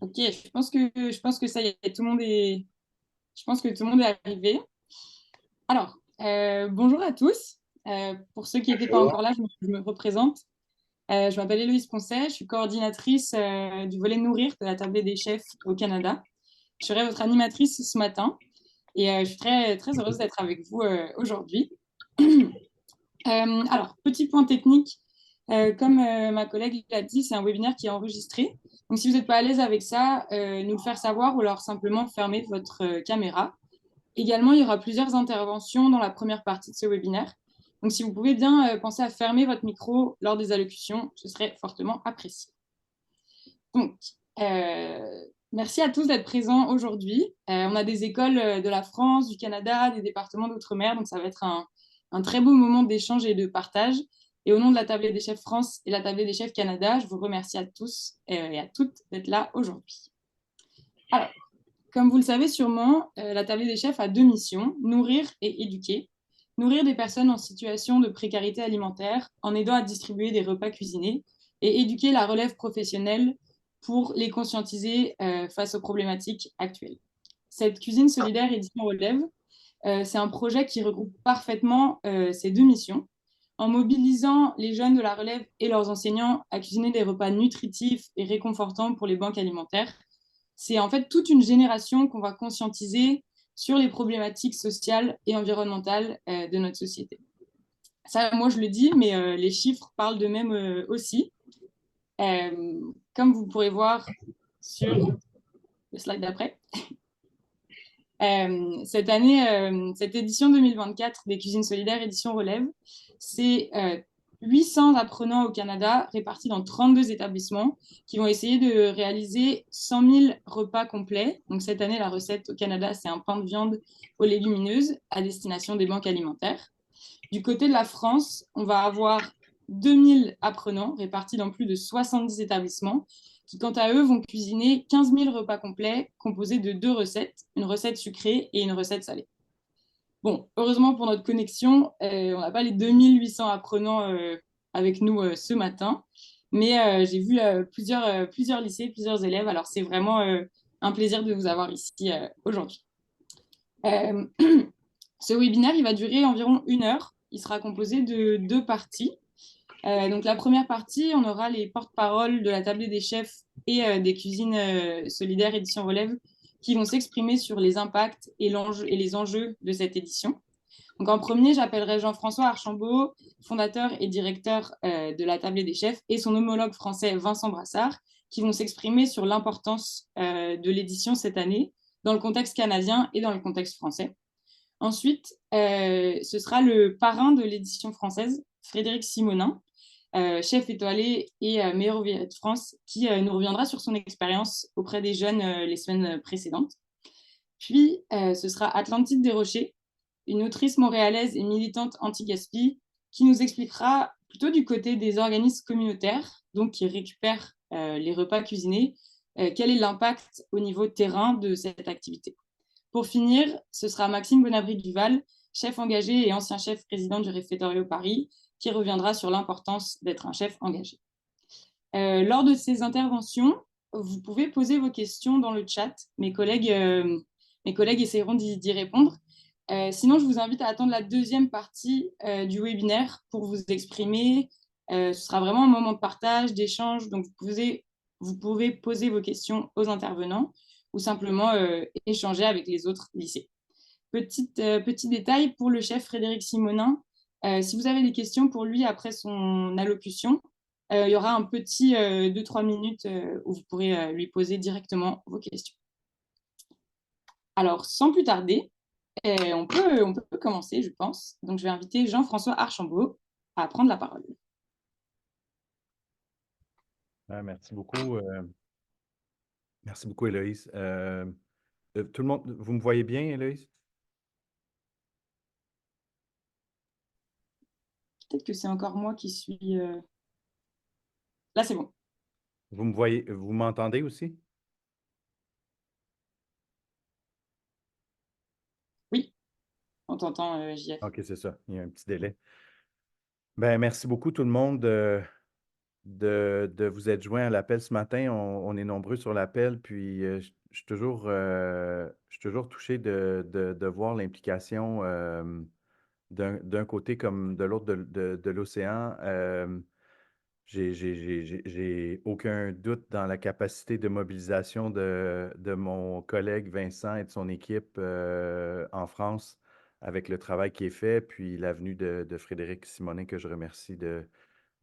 Ok, je pense que ça y est, je pense que tout le monde est arrivé. Alors, bonjour à tous. Pour ceux qui n'étaient pas Bonjour. encore là, je me représente. Je m'appelle Héloïse Poncet, je suis coordinatrice du volet Nourrir de la Tablée des chefs au Canada. Je serai votre animatrice ce matin et je suis très, très heureuse d'être avec vous aujourd'hui. Alors, petit point technique, comme ma collègue l'a dit, c'est un webinaire qui est enregistré. Donc, si vous n'êtes pas à l'aise avec ça, nous le faire savoir ou alors simplement fermer votre caméra. Également, il y aura plusieurs interventions dans la première partie de ce webinaire. Donc, si vous pouvez bien penser à fermer votre micro lors des allocutions, ce serait fortement apprécié. Donc, euh, merci à tous d'être présents aujourd'hui. On a des écoles de la France, du Canada, des départements d'outre-mer, donc ça va être un très beau moment d'échange et de partage. Et au nom de la Tablée des chefs France et la Tablée des chefs Canada, je vous remercie à tous et à toutes d'être là aujourd'hui. Alors, comme vous le savez sûrement, la Tablée des chefs a deux missions, nourrir et éduquer. Nourrir des personnes en situation de précarité alimentaire en aidant à distribuer des repas cuisinés et éduquer la relève professionnelle pour les conscientiser face aux problématiques actuelles. Cette cuisine solidaire édition relève, c'est un projet qui regroupe parfaitement ces deux missions en mobilisant les jeunes de la relève et leurs enseignants à cuisiner des repas nutritifs et réconfortants pour les banques alimentaires. C'est en fait toute une génération qu'on va conscientiser sur les problématiques sociales et environnementales de notre société. Ça, moi, je le dis, mais les chiffres parlent d'eux-mêmes aussi. Comme vous pourrez voir sur le slide d'après, cette année, cette édition 2024 des Cuisines solidaires édition relève, c'est 800 apprenants au Canada répartis dans 32 établissements qui vont essayer de réaliser 100 000 repas complets. Donc cette année, la recette au Canada, c'est un pain de viande aux légumineuses à destination des banques alimentaires. Du côté de la France, on va avoir 2000 apprenants répartis dans plus de 70 établissements qui, quant à eux, vont cuisiner 15 000 repas complets composés de deux recettes, une recette sucrée et une recette salée. Bon, heureusement pour notre connexion, on n'a pas les 2800 apprenants avec nous ce matin, mais j'ai vu plusieurs lycées, plusieurs élèves, alors c'est vraiment un plaisir de vous avoir ici aujourd'hui. Euh, Ce webinaire, il va durer environ 1 heure. Il sera composé de deux parties. Donc la première partie, on aura les porte-paroles de la Tablée des chefs et des cuisines solidaires édition relève qui vont s'exprimer sur les impacts et les enjeux de cette édition. Donc en premier, j'appellerai Jean-François Archambault, fondateur et directeur de la Tablée des chefs, et son homologue français Vincent Brassard, qui vont s'exprimer sur l'importance de l'édition cette année dans le contexte canadien et dans le contexte français. Ensuite, ce sera le parrain de l'édition française, Frédéric Simonin, chef étoilé et meilleur ouvrier de France, qui nous reviendra sur son expérience auprès des jeunes les semaines précédentes. Puis, ce sera Atlantide Desrochers, une autrice montréalaise et militante anti-gaspi, qui nous expliquera plutôt du côté des organismes communautaires, donc qui récupèrent les repas cuisinés, quel est l'impact au niveau terrain de cette activité. Pour finir, ce sera Maxime Bonabry-Duval, chef engagé et ancien chef président du Réfectoire Paris, qui reviendra sur l'importance d'être un chef engagé. Lors de ces interventions, vous pouvez poser vos questions dans le chat. Mes collègues essaieront d'y répondre. Sinon, je vous invite à attendre la deuxième partie du webinaire pour vous exprimer. Ce sera vraiment un moment de partage, d'échange. Donc, vous pouvez poser vos questions aux intervenants ou simplement échanger avec les autres lycées. Petit détail pour le chef Frédéric Simonin. Si vous avez des questions pour lui après son allocution, il y aura un petit 2-3 minutes où vous pourrez lui poser directement vos questions. Alors, sans plus tarder, on peut commencer, je pense. Donc, je vais inviter Jean-François Archambault à prendre la parole. Merci beaucoup. Merci beaucoup, Héloïse. Tout le monde, vous me voyez bien, Héloïse? Peut-être que c'est encore moi qui suis... Là, c'est bon. Vous me voyez, vous m'entendez aussi? Oui, on t'entend, JF. OK, c'est ça. Il y a un petit délai. Ben, merci beaucoup tout le monde de vous être joint à l'appel ce matin. On est nombreux sur l'appel, puis je suis toujours touché de voir l'implication d'un côté comme de l'autre de l'océan. J'ai aucun doute dans la capacité de mobilisation de mon collègue Vincent et de son équipe en France avec le travail qui est fait, puis la venue de Frédéric Simonin, que je remercie de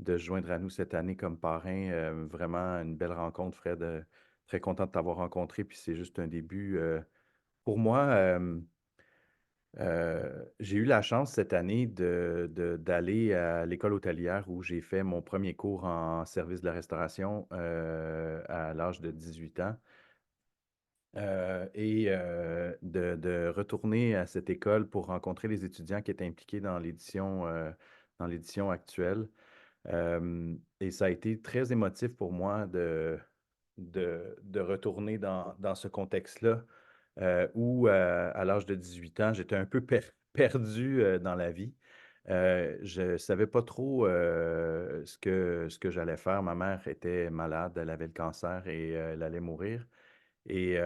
se joindre à nous cette année comme parrain. Vraiment une belle rencontre, Fred. Très content de t'avoir rencontré, puis c'est juste un début. Pour moi, j'ai eu la chance cette année d'aller à l'école hôtelière où j'ai fait mon premier cours en service de la restauration à l'âge de 18 ans. De retourner à cette école pour rencontrer les étudiants qui étaient impliqués dans l'édition actuelle. Et ça a été très émotif pour moi de retourner dans ce contexte-là où, à l'âge de 18 ans, j'étais un peu perdu dans la vie. Je ne savais pas trop ce que j'allais faire. Ma mère était malade, elle avait le cancer et elle allait mourir. Et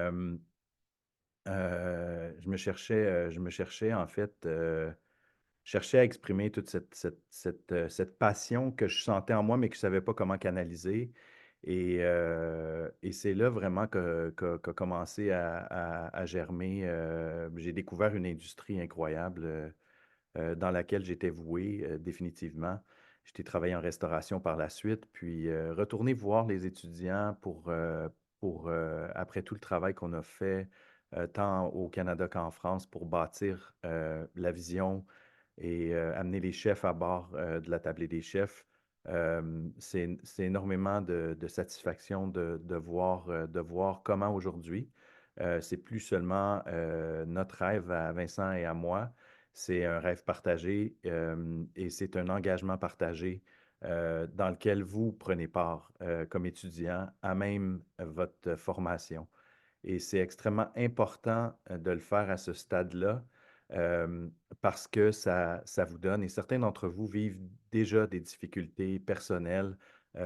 je me cherchais en fait. Cherchais à exprimer toute cette passion que je sentais en moi, mais que je ne savais pas comment canaliser. Et c'est là vraiment qu'a commencé à germer. J'ai découvert une industrie incroyable dans laquelle j'étais voué définitivement. J'étais travaillé en restauration par la suite, puis retourner voir les étudiants après tout le travail qu'on a fait, tant au Canada qu'en France, pour bâtir la vision et amener les chefs à bord de la tablée des chefs. C'est énormément de satisfaction de voir comment aujourd'hui, c'est plus seulement notre rêve à Vincent et à moi, c'est un rêve partagé et c'est un engagement partagé dans lequel vous prenez part comme étudiant à même votre formation. Et c'est extrêmement important de le faire à ce stade-là euh, parce que ça vous donne, et certains d'entre vous vivent déjà des difficultés personnelles,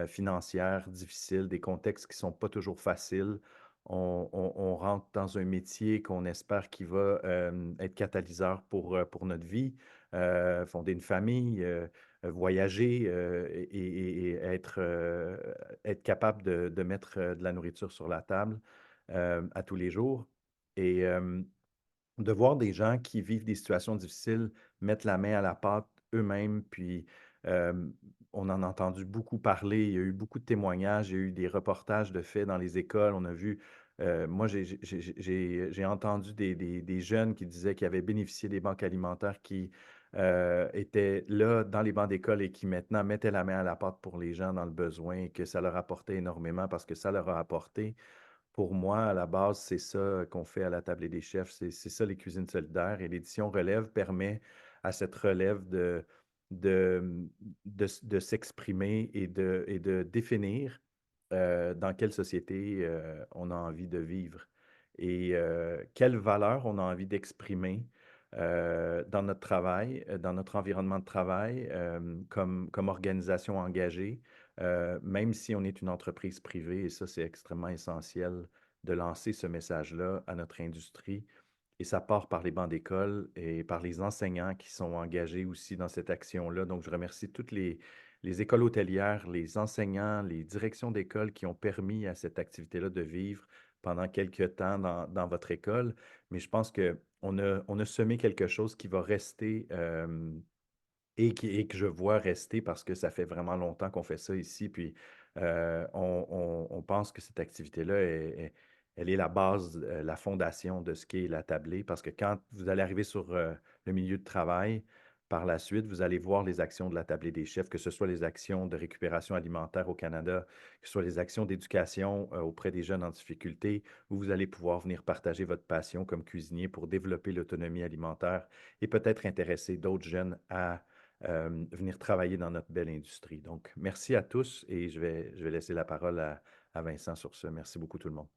financières difficiles, des contextes qui ne sont pas toujours faciles. On rentre dans un métier qu'on espère qui va être catalyseur pour notre vie, fonder une famille, voyager et être capable de mettre de la nourriture sur la table à tous les jours. Et de voir des gens qui vivent des situations difficiles mettre la main à la pâte eux-mêmes, puis euh, on en a entendu beaucoup parler, il y a eu beaucoup de témoignages, il y a eu des reportages de faits dans les écoles, on a vu, moi j'ai entendu des jeunes qui disaient qu'ils avaient bénéficié des banques alimentaires qui étaient là dans les bancs d'école et qui maintenant mettaient la main à la pâte pour les gens dans le besoin et que ça leur apportait énormément parce que ça leur a apporté. Pour moi, à la base, c'est ça qu'on fait à la table des chefs. C'est ça les cuisines solidaires. Et l'édition Relève permet à cette relève de, de s'exprimer et de définir dans quelle société on a envie de vivre et quelles valeurs on a envie d'exprimer dans notre travail, dans notre environnement de travail, comme organisation engagée même si on est une entreprise privée, et ça, c'est extrêmement essentiel de lancer ce message-là à notre industrie. Et ça part par les bancs d'école et par les enseignants qui sont engagés aussi dans cette action-là. Donc, je remercie toutes les écoles hôtelières, les enseignants, les directions d'école qui ont permis à cette activité-là de vivre pendant quelques temps dans votre école. Mais je pense on a semé quelque chose qui va rester et que je vois rester parce que ça fait vraiment longtemps qu'on fait ça ici. Puis on pense que cette activité-là, elle est la base, la fondation de ce qu'est la tablée. Parce que quand vous allez arriver sur le milieu de travail, par la suite, vous allez voir les actions de la tablée des chefs, que ce soit les actions de récupération alimentaire au Canada, que ce soit les actions d'éducation auprès des jeunes en difficulté, où vous allez pouvoir venir partager votre passion comme cuisinier pour développer l'autonomie alimentaire et peut-être intéresser d'autres jeunes à venir travailler dans notre belle industrie. Donc, merci à tous et je vais laisser la parole à Vincent sur ce. Merci beaucoup tout le monde.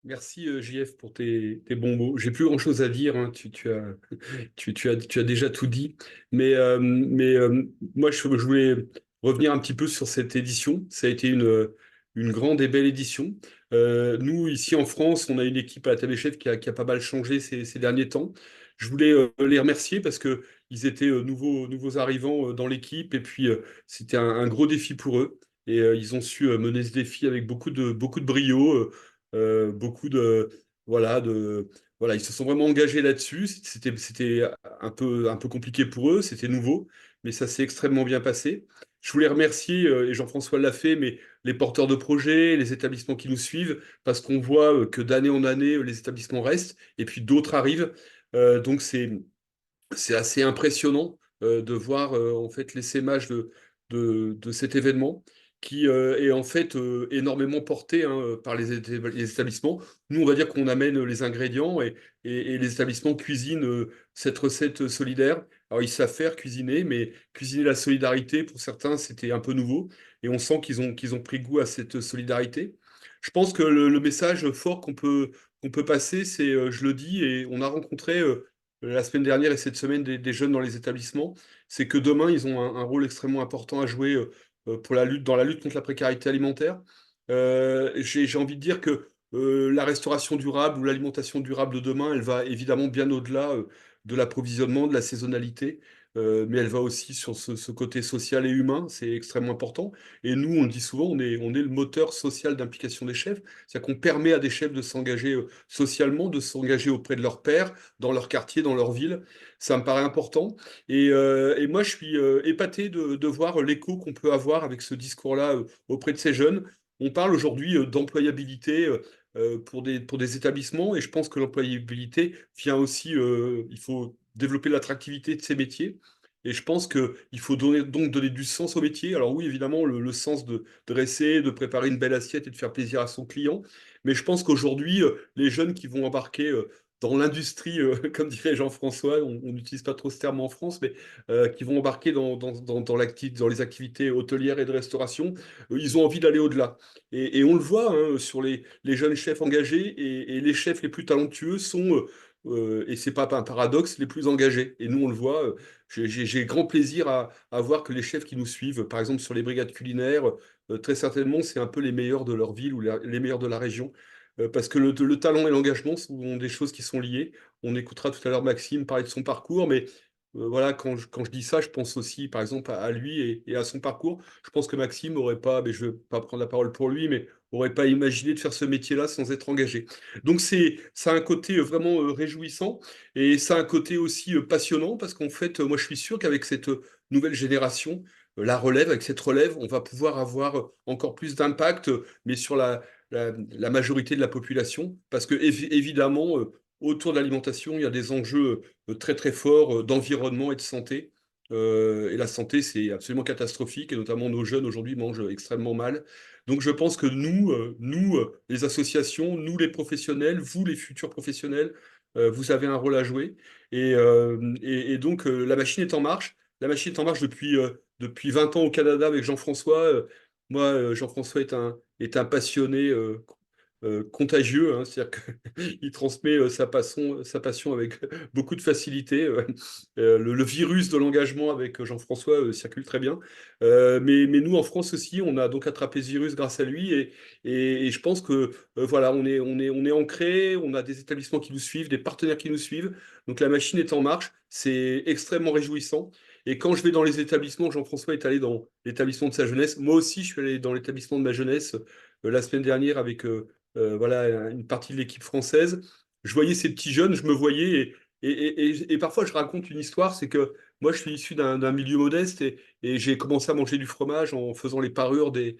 Merci JF pour tes bons mots. J'ai plus grand-chose à dire, hein. Tu as déjà tout dit. Moi, je voulais revenir un petit peu sur cette édition. Ça a été une grande et belle édition. Nous, ici en France, on a une équipe à la table des chefs qui a pas mal changé ces derniers temps. Je voulais les remercier parce que ils étaient nouveaux arrivants dans l'équipe et puis c'était un gros défi pour eux. Et ils ont su mener ce défi avec beaucoup de brio. Beaucoup voilà, ils se sont vraiment engagés là-dessus. C'était un peu compliqué pour eux, c'était nouveau, mais ça s'est extrêmement bien passé. Je voulais remercier, et Jean-François l'a fait, mais les porteurs de projets, les établissements qui nous suivent, parce qu'on voit que d'année en année, les établissements restent, et puis d'autres arrivent. Donc c'est assez impressionnant de voir en fait l'essaimage de cet événement qui est en fait énormément porté hein, par les établissements. Nous, on va dire qu'on amène les ingrédients et les établissements cuisinent cette recette solidaire. Alors, ils savent faire cuisiner, mais cuisiner la solidarité, pour certains, c'était un peu nouveau. Et on sent qu'ils ont pris goût à cette solidarité. Je pense que le message fort qu'on peut passer, c'est, je le dis, et on a rencontré la semaine dernière et cette semaine des jeunes dans les établissements, c'est que demain, ils ont un rôle extrêmement important à jouer pour dans la lutte contre la précarité alimentaire. J'ai envie de dire que la restauration durable ou l'alimentation durable de demain, elle va évidemment bien au-delà de l'approvisionnement, de la saisonnalité, mais elle va aussi sur ce côté social et humain, c'est extrêmement important. Et nous, on le dit souvent, on est le moteur social d'implication des chefs, c'est-à-dire qu'on permet à des chefs de s'engager socialement, de s'engager auprès de leurs pairs, dans leur quartier, dans leur ville. Ça me paraît important. Et moi, je suis épaté de voir l'écho qu'on peut avoir avec ce discours-là auprès de ces jeunes. On parle aujourd'hui d'employabilité pour des établissements et je pense que l'employabilité vient aussi, il faut développer l'attractivité de ces métiers. Et je pense qu'il faut donc donner du sens au métier. Alors oui, évidemment, le sens de dresser, de préparer une belle assiette et de faire plaisir à son client. Mais je pense qu'aujourd'hui, les jeunes qui vont embarquer dans l'industrie, comme dirait Jean-François, on n'utilise pas trop ce terme en France, mais qui vont embarquer dans les activités hôtelières et de restauration, ils ont envie d'aller au-delà. Et on le voit hein, sur les jeunes chefs engagés et les chefs les plus talentueux sont, et c'est pas un paradoxe, les plus engagés. Et nous, on le voit, j'ai grand plaisir à voir que les chefs qui nous suivent, par exemple sur les brigades culinaires, très certainement, c'est un peu les meilleurs de leur ville ou les meilleurs de la région. Parce que le talent et l'engagement sont des choses qui sont liées. On écoutera tout à l'heure Maxime parler de son parcours, mais voilà, quand je dis ça, je pense aussi, par exemple, à lui et à son parcours. Je pense que Maxime aurait pas, mais je ne veux pas prendre la parole pour lui, mais aurait pas imaginé de faire ce métier-là sans être engagé. Donc ça a un côté vraiment réjouissant et ça a un côté aussi passionnant parce qu'en fait, moi, je suis sûr qu'avec cette nouvelle génération, la relève, avec cette relève, on va pouvoir avoir encore plus d'impact, mais sur la majorité de la population, parce que évidemment, autour de l'alimentation, il y a des enjeux très très forts d'environnement et de santé. Et la santé, c'est absolument catastrophique, et notamment nos jeunes aujourd'hui mangent extrêmement mal. Donc je pense que les associations, nous les professionnels, vous les futurs professionnels, vous avez un rôle à jouer. Et donc la machine est en marche. La machine est en marche depuis 20 ans au Canada avec Jean-François. Moi, Jean-François est un passionné contagieux, hein, c'est-à-dire qu'il transmet sa passion avec beaucoup de facilité. Le virus de l'engagement avec Jean-François circule très bien. Mais nous, en France aussi, on a donc attrapé ce virus grâce à lui et je pense que voilà, on est ancré, on a des établissements qui nous suivent, des partenaires qui nous suivent. Donc la machine est en marche, c'est extrêmement réjouissant. Et quand je vais dans les établissements, Jean-François est allé dans l'établissement de sa jeunesse. Moi aussi, je suis allé dans l'établissement de ma jeunesse la semaine dernière avec voilà, une partie de l'équipe française. Je voyais ces petits jeunes, je me voyais, et parfois je raconte une histoire, c'est que moi je suis issu d'un milieu modeste et j'ai commencé à manger du fromage en faisant les parures des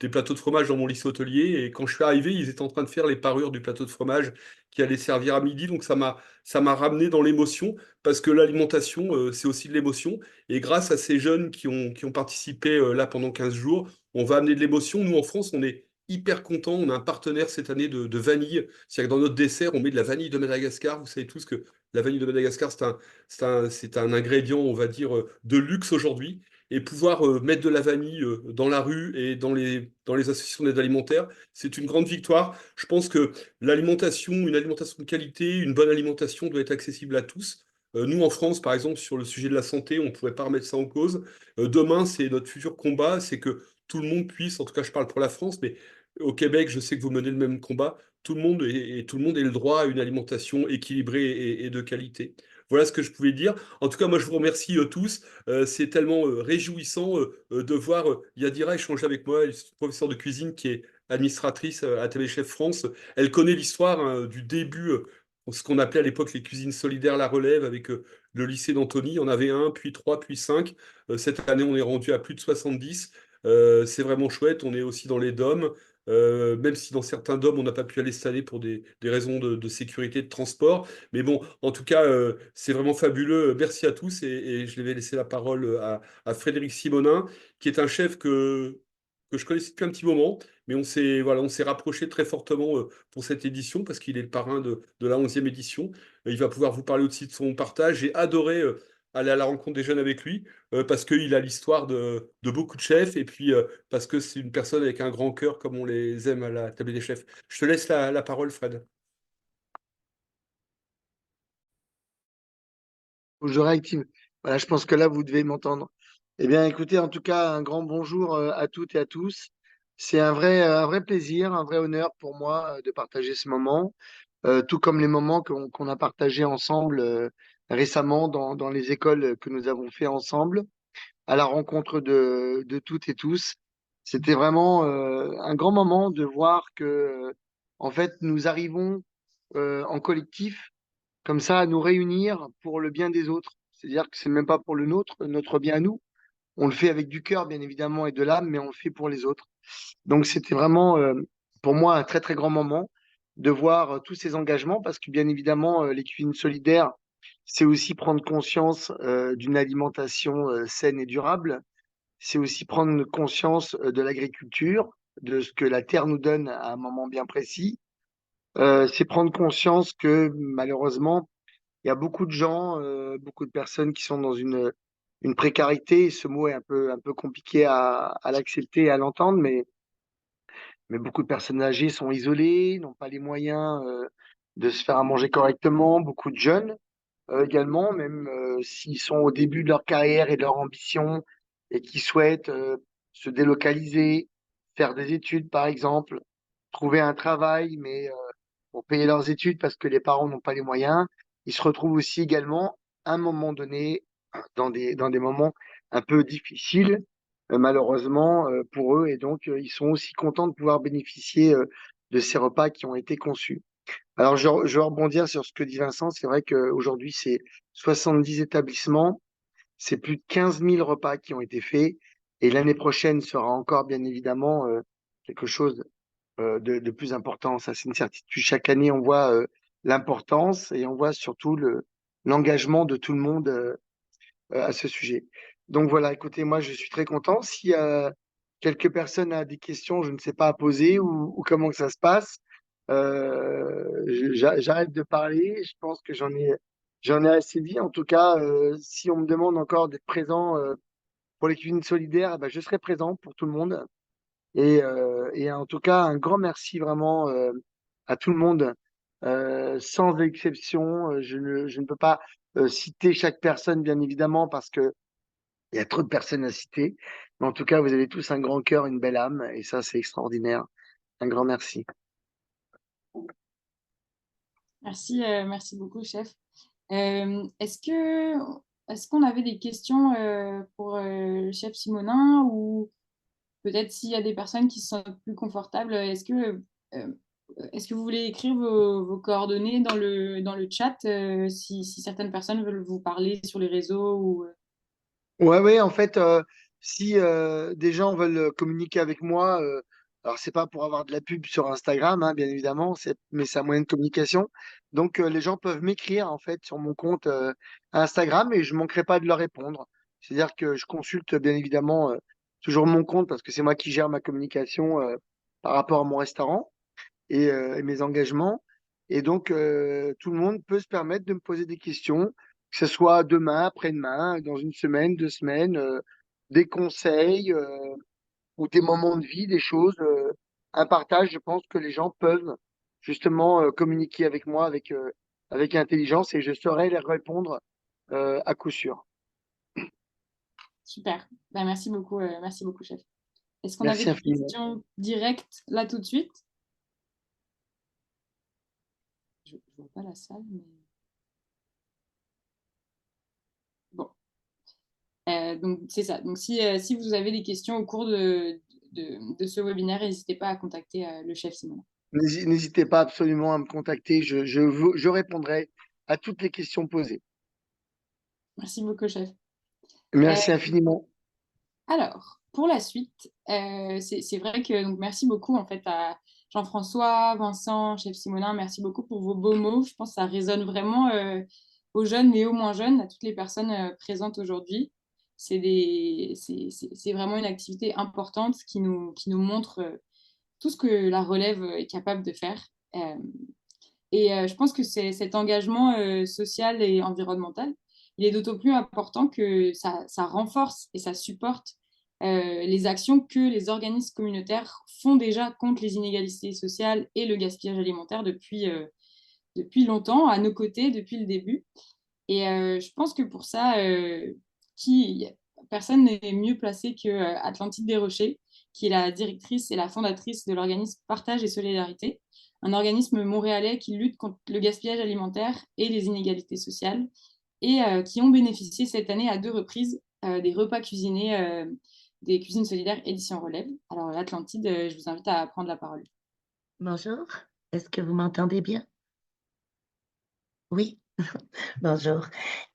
plateaux de fromage dans mon lycée hôtelier. Et quand je suis arrivé, ils étaient en train de faire les parures du plateau de fromage qui allait servir à midi. Donc ça m'a ramené dans l'émotion parce que l'alimentation, c'est aussi de l'émotion. Et grâce à ces jeunes qui ont participé là pendant 15 jours, on va amener de l'émotion. Nous en France, on est hyper content. On a un partenaire cette année de vanille. C'est-à-dire que dans notre dessert, on met de la vanille de Madagascar. Vous savez tous que La vanille de Madagascar, c'est un ingrédient, on va dire, de luxe aujourd'hui. Et pouvoir mettre de la vanille dans la rue et dans les associations d'aide alimentaire, c'est une grande victoire. Je pense que l'alimentation, une alimentation de qualité, une bonne alimentation doit être accessible à tous. Nous, en France, par exemple, sur le sujet de la santé, on ne pourrait pas remettre ça en cause. Demain, c'est notre futur combat, c'est que tout le monde puisse, en tout cas, je parle pour la France, mais au Québec, je sais que vous menez le même combat, tout le monde et tout le monde ait le droit à une alimentation équilibrée et de qualité. Voilà ce que je pouvais dire. En tout cas, moi, je vous remercie tous. C'est tellement réjouissant de voir Yadira échanger avec moi, elle est professeure de cuisine qui est administratrice à TV Chef France. Elle connaît l'histoire hein, du début, ce qu'on appelait à l'époque les cuisines solidaires La Relève, avec le lycée d'Antony. Il y en avait un, puis trois, puis cinq. Cette année, on est rendu à plus de 70. C'est vraiment chouette. On est aussi dans les DOM. Même si dans certains DOM, on n'a pas pu aller installer pour des raisons de sécurité, de transport. Mais bon, en tout cas, c'est vraiment fabuleux. Merci à tous et je vais laisser la parole à Frédéric Simonin, qui est un chef que je connaissais depuis un petit moment, mais on s'est rapproché très fortement pour cette édition parce qu'il est le parrain de la 11e édition. Il va pouvoir vous parler aussi de son partage. J'ai adoré aller à la rencontre des jeunes avec lui parce qu'il a l'histoire de beaucoup de chefs et puis parce que c'est une personne avec un grand cœur comme on les aime à la table des chefs. Je te laisse la parole, Fred. Faut que je réactive. Voilà, je pense que là, vous devez m'entendre. Eh bien, écoutez, en tout cas, un grand bonjour à toutes et à tous. C'est un vrai plaisir, un vrai honneur pour moi de partager ce moment, tout comme les moments qu'on a partagés ensemble récemment dans les écoles que nous avons fait ensemble, à la rencontre de toutes et tous. C'était vraiment un grand moment de voir que, en fait, nous arrivons en collectif comme ça à nous réunir pour le bien des autres. C'est-à-dire que c'est même pas pour le nôtre, notre bien à nous. On le fait avec du cœur, bien évidemment, et de l'âme, mais on le fait pour les autres. Donc c'était vraiment pour moi un très très grand moment de voir tous ces engagements parce que bien évidemment les cuisines solidaires, c'est aussi prendre conscience d'une alimentation saine et durable. C'est aussi prendre conscience de l'agriculture, de ce que la terre nous donne à un moment bien précis. C'est prendre conscience que malheureusement, il y a beaucoup de gens, beaucoup de personnes qui sont dans une précarité. Ce mot est un peu compliqué à l'accepter et à l'entendre, mais beaucoup de personnes âgées sont isolées, n'ont pas les moyens, de se faire à manger correctement. Beaucoup de jeunes, également, même s'ils sont au début de leur carrière et de leur ambition et qui souhaitent, se délocaliser, faire des études, par exemple, trouver un travail, mais pour payer leurs études parce que les parents n'ont pas les moyens. Ils se retrouvent aussi également, à un moment donné, dans des moments un peu difficiles, malheureusement, pour eux. Et donc, ils sont aussi contents de pouvoir bénéficier de ces repas qui ont été conçus. Alors, je vais rebondir sur ce que dit Vincent. C'est vrai qu'aujourd'hui, c'est 70 établissements, c'est plus de 15 000 repas qui ont été faits. Et l'année prochaine sera encore, bien évidemment, quelque chose de plus important. Ça, c'est une certitude. Chaque année, on voit l'importance et on voit surtout l'engagement de tout le monde à ce sujet. Donc voilà, écoutez, moi, je suis très content. Si quelques personnes ont des questions, je ne sais pas à poser ou comment que ça se passe, j'arrête de parler. Je pense que j'en ai assez dit. En tout cas, si on me demande encore d'être présent pour les cuisines solidaires, eh ben, je serai présent pour tout le monde. Et en tout cas, un grand merci vraiment à tout le monde, sans exception. Je ne peux pas citer chaque personne, bien évidemment, parce que il y a trop de personnes à citer. Mais en tout cas, vous avez tous un grand cœur, une belle âme, et ça, c'est extraordinaire. Un grand merci. Merci, merci beaucoup, chef. Est-ce qu'on avait des questions pour le chef Simonin ou peut-être s'il y a des personnes qui se sentent plus confortables, euh, est-ce que vous voulez écrire vos coordonnées dans le chat si certaines personnes veulent vous parler sur les réseaux ou... Ouais, ouais, en fait, si des gens veulent communiquer avec moi, alors c'est pas pour avoir de la pub sur Instagram, hein, bien évidemment, mais c'est un moyen de communication. Donc, les gens peuvent m'écrire, en fait, sur mon compte Instagram et je manquerai pas de leur répondre. C'est-à-dire que je consulte, bien évidemment, toujours mon compte parce que c'est moi qui gère ma communication par rapport à mon restaurant et mes engagements. Et donc, tout le monde peut se permettre de me poser des questions, que ce soit demain, après-demain, dans une semaine, 2 semaines, des conseils ou des moments de vie, des choses, un partage. Je pense que les gens peuvent justement communiquer avec moi avec intelligence et je saurai leur répondre à coup sûr. Super. Ben, merci beaucoup, chef. Est-ce qu'on avait Merci des infiniment. questions directes là tout de suite? Je ne vois pas la salle, mais bon. Donc, c'est ça. Donc, si vous avez des questions au cours de ce webinaire, n'hésitez pas à contacter le chef Simon. N'hésitez pas absolument à me contacter. Je répondrai à toutes les questions posées. Merci beaucoup, chef. Merci infiniment. Alors, pour la suite, c'est vrai que donc, merci beaucoup en fait à Jean-François, Vincent, chef Simonin, merci beaucoup pour vos beaux mots. Je pense que ça résonne vraiment aux jeunes et aux moins jeunes, à toutes les personnes présentes aujourd'hui. C'est vraiment une activité importante qui nous montre tout ce que la relève est capable de faire. Euh, je pense que cet engagement social et environnemental, il est d'autant plus important que ça renforce et ça supporte les actions que les organismes communautaires font déjà contre les inégalités sociales et le gaspillage alimentaire depuis longtemps, à nos côtés, depuis le début. Je pense que pour ça, qui, personne n'est mieux placé que Atlantide Desrochers, qui est la directrice et la fondatrice de l'organisme Partage et Solidarité, un organisme montréalais qui lutte contre le gaspillage alimentaire et les inégalités sociales, et qui ont bénéficié cette année à 2 reprises des repas cuisinés des cuisines solidaires édition Relève. Alors, Atlantide, je vous invite à prendre la parole. Bonjour, est-ce que vous m'entendez bien? Oui, bonjour.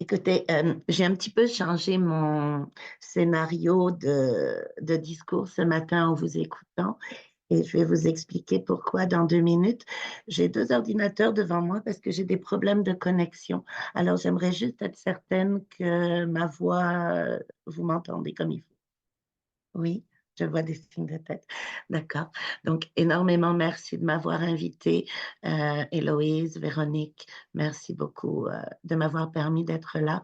Écoutez, j'ai un petit peu changé mon scénario de discours ce matin en vous écoutant et je vais vous expliquer pourquoi dans 2 minutes. J'ai 2 ordinateurs devant moi parce que j'ai des problèmes de connexion. Alors, j'aimerais juste être certaine que ma voix, vous m'entendez comme il faut. Oui, je vois des signes de tête. D'accord. Donc, énormément merci de m'avoir invitée, Héloïse, Véronique. Merci beaucoup, de m'avoir permis d'être là.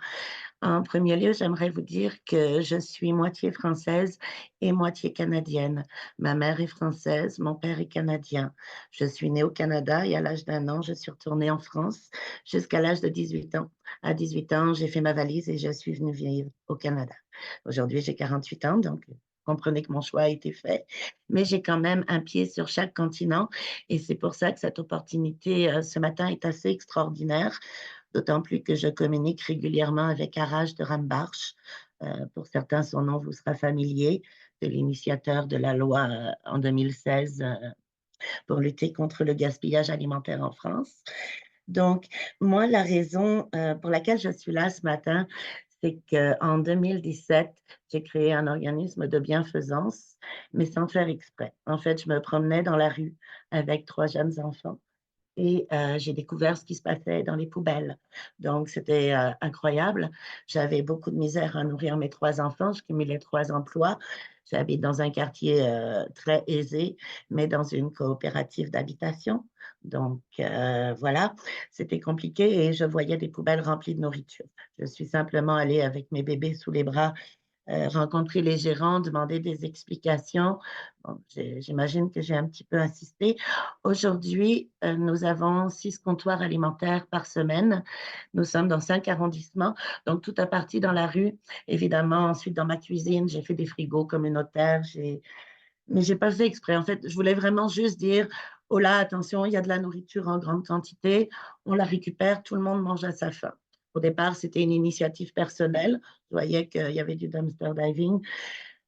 En premier lieu, j'aimerais vous dire que je suis moitié française et moitié canadienne. Ma mère est française, mon père est canadien. Je suis née au Canada et à l'âge d'1 an, je suis retournée en France jusqu'à l'âge de 18 ans. À 18 ans, j'ai fait ma valise et je suis venue vivre au Canada. Aujourd'hui, j'ai 48 ans, donc comprenez que mon choix a été fait, mais j'ai quand même un pied sur chaque continent et c'est pour ça que cette opportunité ce matin est assez extraordinaire, d'autant plus que je communique régulièrement avec Arash de Rambarch. Pour certains, son nom vous sera familier, de l'initiateur de la loi en 2016 pour lutter contre le gaspillage alimentaire en France. Donc, moi, la raison pour laquelle je suis là ce matin, c'est qu'en 2017, j'ai créé un organisme de bienfaisance, mais sans faire exprès. En fait, je me promenais dans la rue avec 3 jeunes enfants et j'ai découvert ce qui se passait dans les poubelles. Donc, c'était incroyable. J'avais beaucoup de misère à nourrir mes 3 enfants. Je cumulais 3 emplois. J'habite dans un quartier très aisé, mais dans une coopérative d'habitation. Donc, voilà, c'était compliqué et je voyais des poubelles remplies de nourriture. Je suis simplement allée avec mes bébés sous les bras rencontrer les gérants, demander des explications. Bon, j'imagine que j'ai un petit peu insisté. Aujourd'hui, nous avons 6 comptoirs alimentaires par semaine. Nous sommes dans 5 arrondissements, donc tout a parti dans la rue. Évidemment, ensuite dans ma cuisine, j'ai fait des frigos communautaires, mais j'ai pas fait exprès. En fait, je voulais vraiment juste dire, oh là, attention, il y a de la nourriture en grande quantité, on la récupère, tout le monde mange à sa faim. Au départ, c'était une initiative personnelle. Je voyais qu'il y avait du dumpster diving.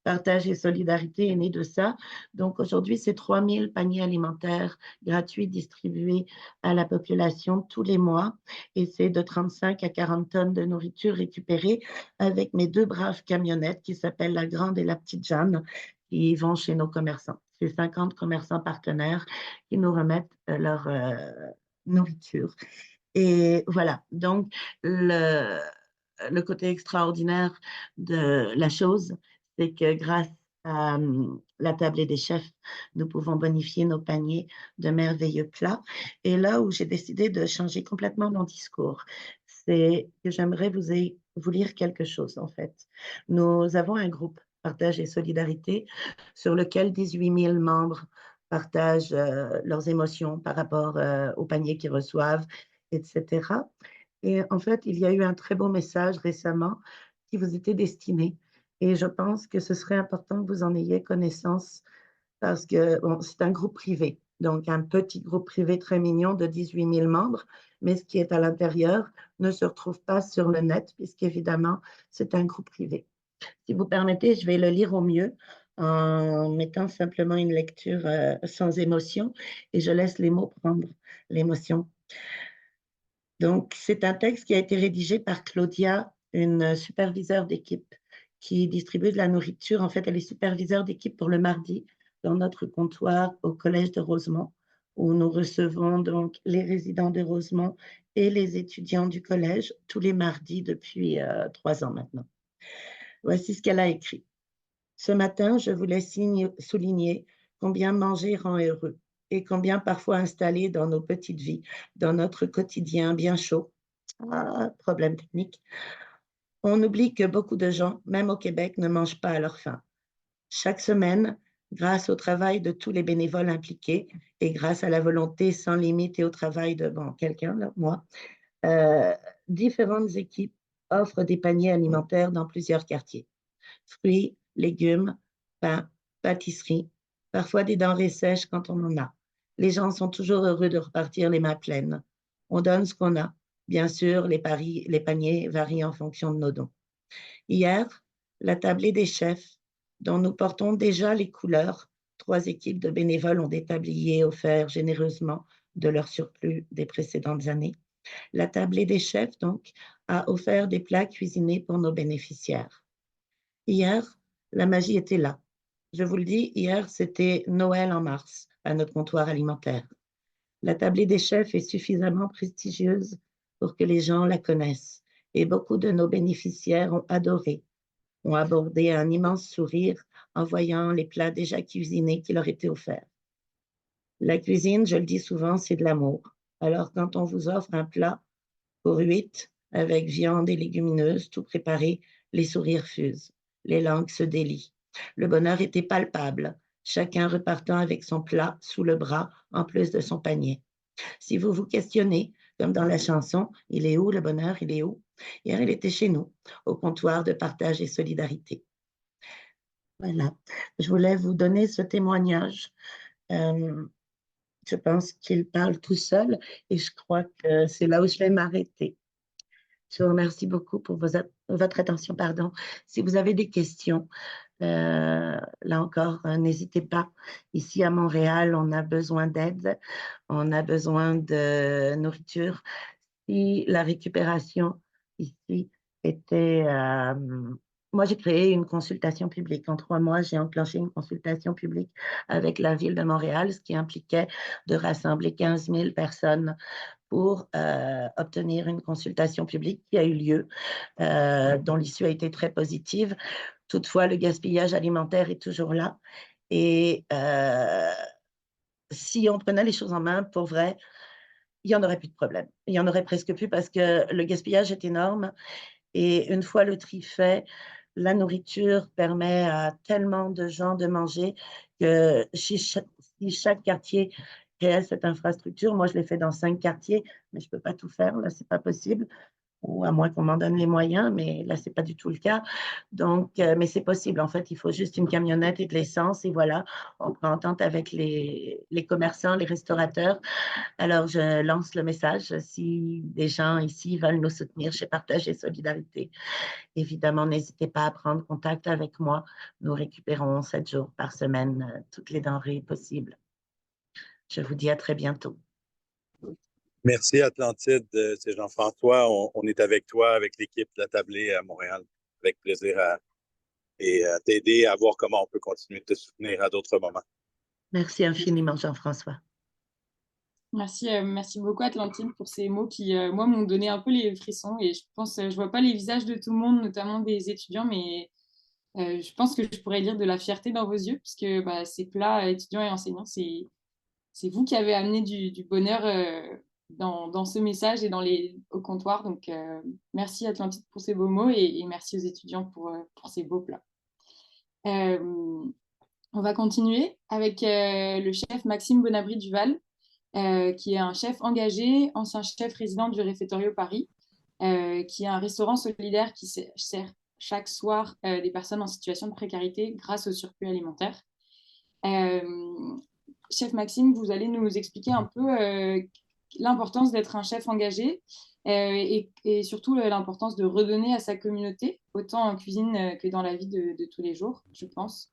Partage et solidarité est né de ça. Donc aujourd'hui, c'est 3000 paniers alimentaires gratuits distribués à la population tous les mois. Et c'est de 35 à 40 tonnes de nourriture récupérée avec mes 2 braves camionnettes qui s'appellent la Grande et la Petite Jeanne, qui vont chez nos commerçants. C'est 50 commerçants partenaires qui nous remettent leur nourriture. Et voilà, donc le côté extraordinaire de la chose, c'est que grâce la tablée des chefs, nous pouvons bonifier nos paniers de merveilleux plats. Et là où j'ai décidé de changer complètement mon discours, c'est que j'aimerais vous lire quelque chose, en fait. Nous avons un groupe Partage et Solidarité sur lequel 18 000 membres partagent leurs émotions par rapport au panier qu'ils reçoivent, etc. Et en fait, il y a eu un très beau message récemment qui vous était destiné. Et je pense que ce serait important que vous en ayez connaissance parce que bon, c'est un groupe privé, donc un petit groupe privé très mignon de 18 000 membres, mais ce qui est à l'intérieur ne se retrouve pas sur le net puisqu'évidemment, c'est un groupe privé. Si vous permettez, je vais le lire au mieux en mettant simplement une lecture sans émotion et je laisse les mots prendre l'émotion. Donc, c'est un texte qui a été rédigé par Claudia, une superviseure d'équipe qui distribue de la nourriture. En fait, elle est superviseure d'équipe pour le mardi dans notre comptoir au Collège de Rosemont, où nous recevons donc les résidents de Rosemont et les étudiants du collège tous les mardis depuis 3 ans maintenant. Voici ce qu'elle a écrit. Ce matin, je voulais souligner combien manger rend heureux et combien parfois installé dans nos petites vies, dans notre quotidien bien chaud, problème technique, on oublie que beaucoup de gens, même au Québec, ne mangent pas à leur faim. Chaque semaine, grâce au travail de tous les bénévoles impliqués et grâce à la volonté sans limite et au travail de quelqu'un, moi, euh, différentes équipes offrent des paniers alimentaires dans plusieurs quartiers. Fruits, légumes, pain, pâtisserie, parfois des denrées sèches quand on en a. Les gens sont toujours heureux de repartir les mains pleines. On donne ce qu'on a. Bien sûr, les paniers varient en fonction de nos dons. Hier, la tablée des chefs, dont nous portons déjà les couleurs, 3 équipes de bénévoles ont des tabliers offerts généreusement de leur surplus des précédentes années. La tablée des chefs, donc, a offert des plats cuisinés pour nos bénéficiaires. Hier, la magie était là. Je vous le dis, hier, c'était Noël en mars à notre comptoir alimentaire. La tablée des chefs est suffisamment prestigieuse pour que les gens la connaissent. Et beaucoup de nos bénéficiaires ont adoré, ont abordé un immense sourire en voyant les plats déjà cuisinés qui leur étaient offerts. La cuisine, je le dis souvent, c'est de l'amour. Alors, quand on vous offre un plat pour 8, avec viande et légumineuses, tout préparé, les sourires fusent, les langues se délient. Le bonheur était palpable, chacun repartant avec son plat sous le bras, en plus de son panier. Si vous vous questionnez, comme dans la chanson, il est où le bonheur, il est où? Hier, il était chez nous, au comptoir de partage et solidarité. Voilà, je voulais vous donner ce témoignage. Je pense qu'il parle tout seul et je crois que c'est là où je vais m'arrêter. Je vous remercie beaucoup pour votre attention. Pardon. Si vous avez des questions, là encore, n'hésitez pas. Ici à Montréal, on a besoin d'aide, on a besoin de nourriture. Si la récupération ici était... moi, j'ai créé une consultation publique. En 3 mois, j'ai enclenché une consultation publique avec la ville de Montréal, ce qui impliquait de rassembler 15 000 personnes pour obtenir une consultation publique qui a eu lieu, dont l'issue a été très positive. Toutefois, le gaspillage alimentaire est toujours là. Et si on prenait les choses en main, pour vrai, il n'y en aurait plus de problème. Il n'y en aurait presque plus parce que le gaspillage est énorme. Et une fois le tri fait, la nourriture permet à tellement de gens de manger que si chaque quartier créait cette infrastructure, moi je l'ai fait dans 5 quartiers, mais je ne peux pas tout faire, là c'est pas possible, ou à moins qu'on m'en donne les moyens, mais là c'est pas du tout le cas. Donc, mais c'est possible, en fait, il faut juste une camionnette et de l'essence, et voilà, on prend entente avec les commerçants, les restaurateurs. Alors, je lance le message, si des gens ici veulent nous soutenir chez Partage et Solidarité, évidemment, n'hésitez pas à prendre contact avec moi. Nous récupérons 7 jours par semaine toutes les denrées possibles. Je vous dis à très bientôt. Merci Atlantide, c'est Jean-François. On est avec toi, avec l'équipe de la tablée à Montréal. Avec plaisir à t'aider à voir comment on peut continuer de te soutenir à d'autres moments. Merci infiniment, Jean-François. Merci beaucoup Atlantide pour ces mots qui, moi, m'ont donné un peu les frissons et je pense, je vois pas les visages de tout le monde, notamment des étudiants, mais Je pense que je pourrais lire de la fierté dans vos yeux, puisque bah, ces plats étudiants et enseignants, c'est vous qui avez amené du bonheur dans ce message et au comptoir. Donc, merci Atlantide pour ces beaux mots et merci aux étudiants pour ces beaux plats. Euh, on va continuer avec le chef Maxime Bonabry-Duval, qui est un chef engagé, ancien chef résident du Réfectorio Paris, qui est un restaurant solidaire qui sert chaque soir des personnes en situation de précarité grâce au surplus alimentaire. Chef Maxime, vous allez nous expliquer un peu l'importance d'être un chef engagé et surtout l'importance de redonner à sa communauté, autant en cuisine que dans la vie de tous les jours, je pense.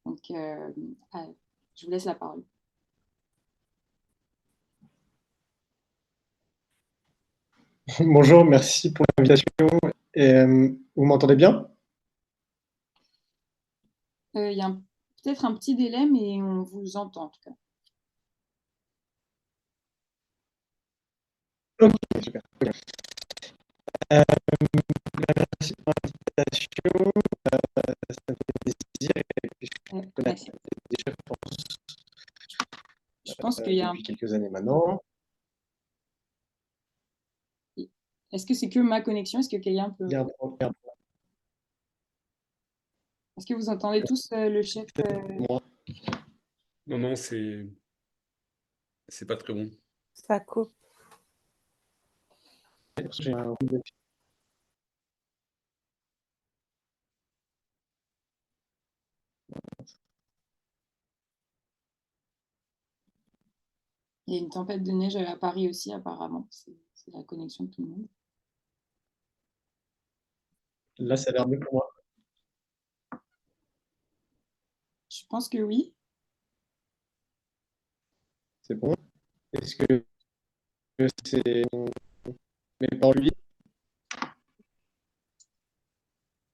Donc, je vous laisse la parole. Bonjour, merci pour l'invitation. Vous m'entendez bien? Il y a peut-être un petit délai, mais on vous entend en tout cas. Ok, super. Merci pour l'invitation. Ça me fait plaisir. Je connais déjà Je pense qu'il y a depuis quelques années maintenant. Est-ce que c'est que ma connexion? Est-ce que quelqu'un peut... Est-ce que vous entendez tous le chef Non, c'est pas très bon. Ça coupe. J'ai un... Il y a une tempête de neige à Paris aussi, apparemment. C'est la connexion de tout le monde. Là, ça a l'air mieux pour moi. Je pense que oui. C'est bon. Est-ce que c'est... Mais par lui?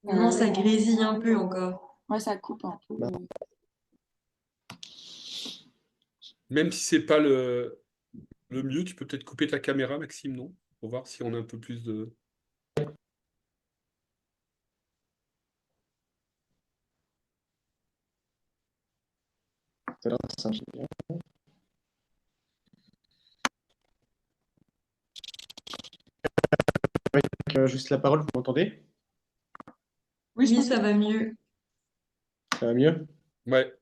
Non, ça grésille un peu encore. Ouais, ça coupe un peu. Même si c'est pas le mieux, tu peux peut-être couper ta caméra, Maxime, non? Pour voir si on a un peu plus de... Avec juste la parole, vous m'entendez? Oui, je Oui, pense ça va mieux. Ça va mieux? Ouais.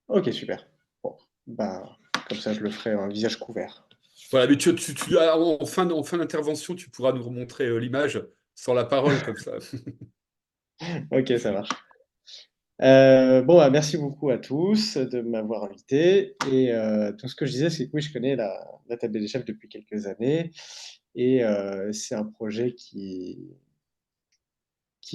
Ok, super. Bon, bah, comme ça, je le ferai un visage couvert. Voilà, mais en fin d'intervention, tu pourras nous remontrer l'image sans la parole, comme ça. Ok, ça marche. Bon, bah, merci beaucoup à tous de m'avoir invité. Et tout ce que je disais, c'est que oui, je connais la table des chefs depuis quelques années. Et c'est un projet qui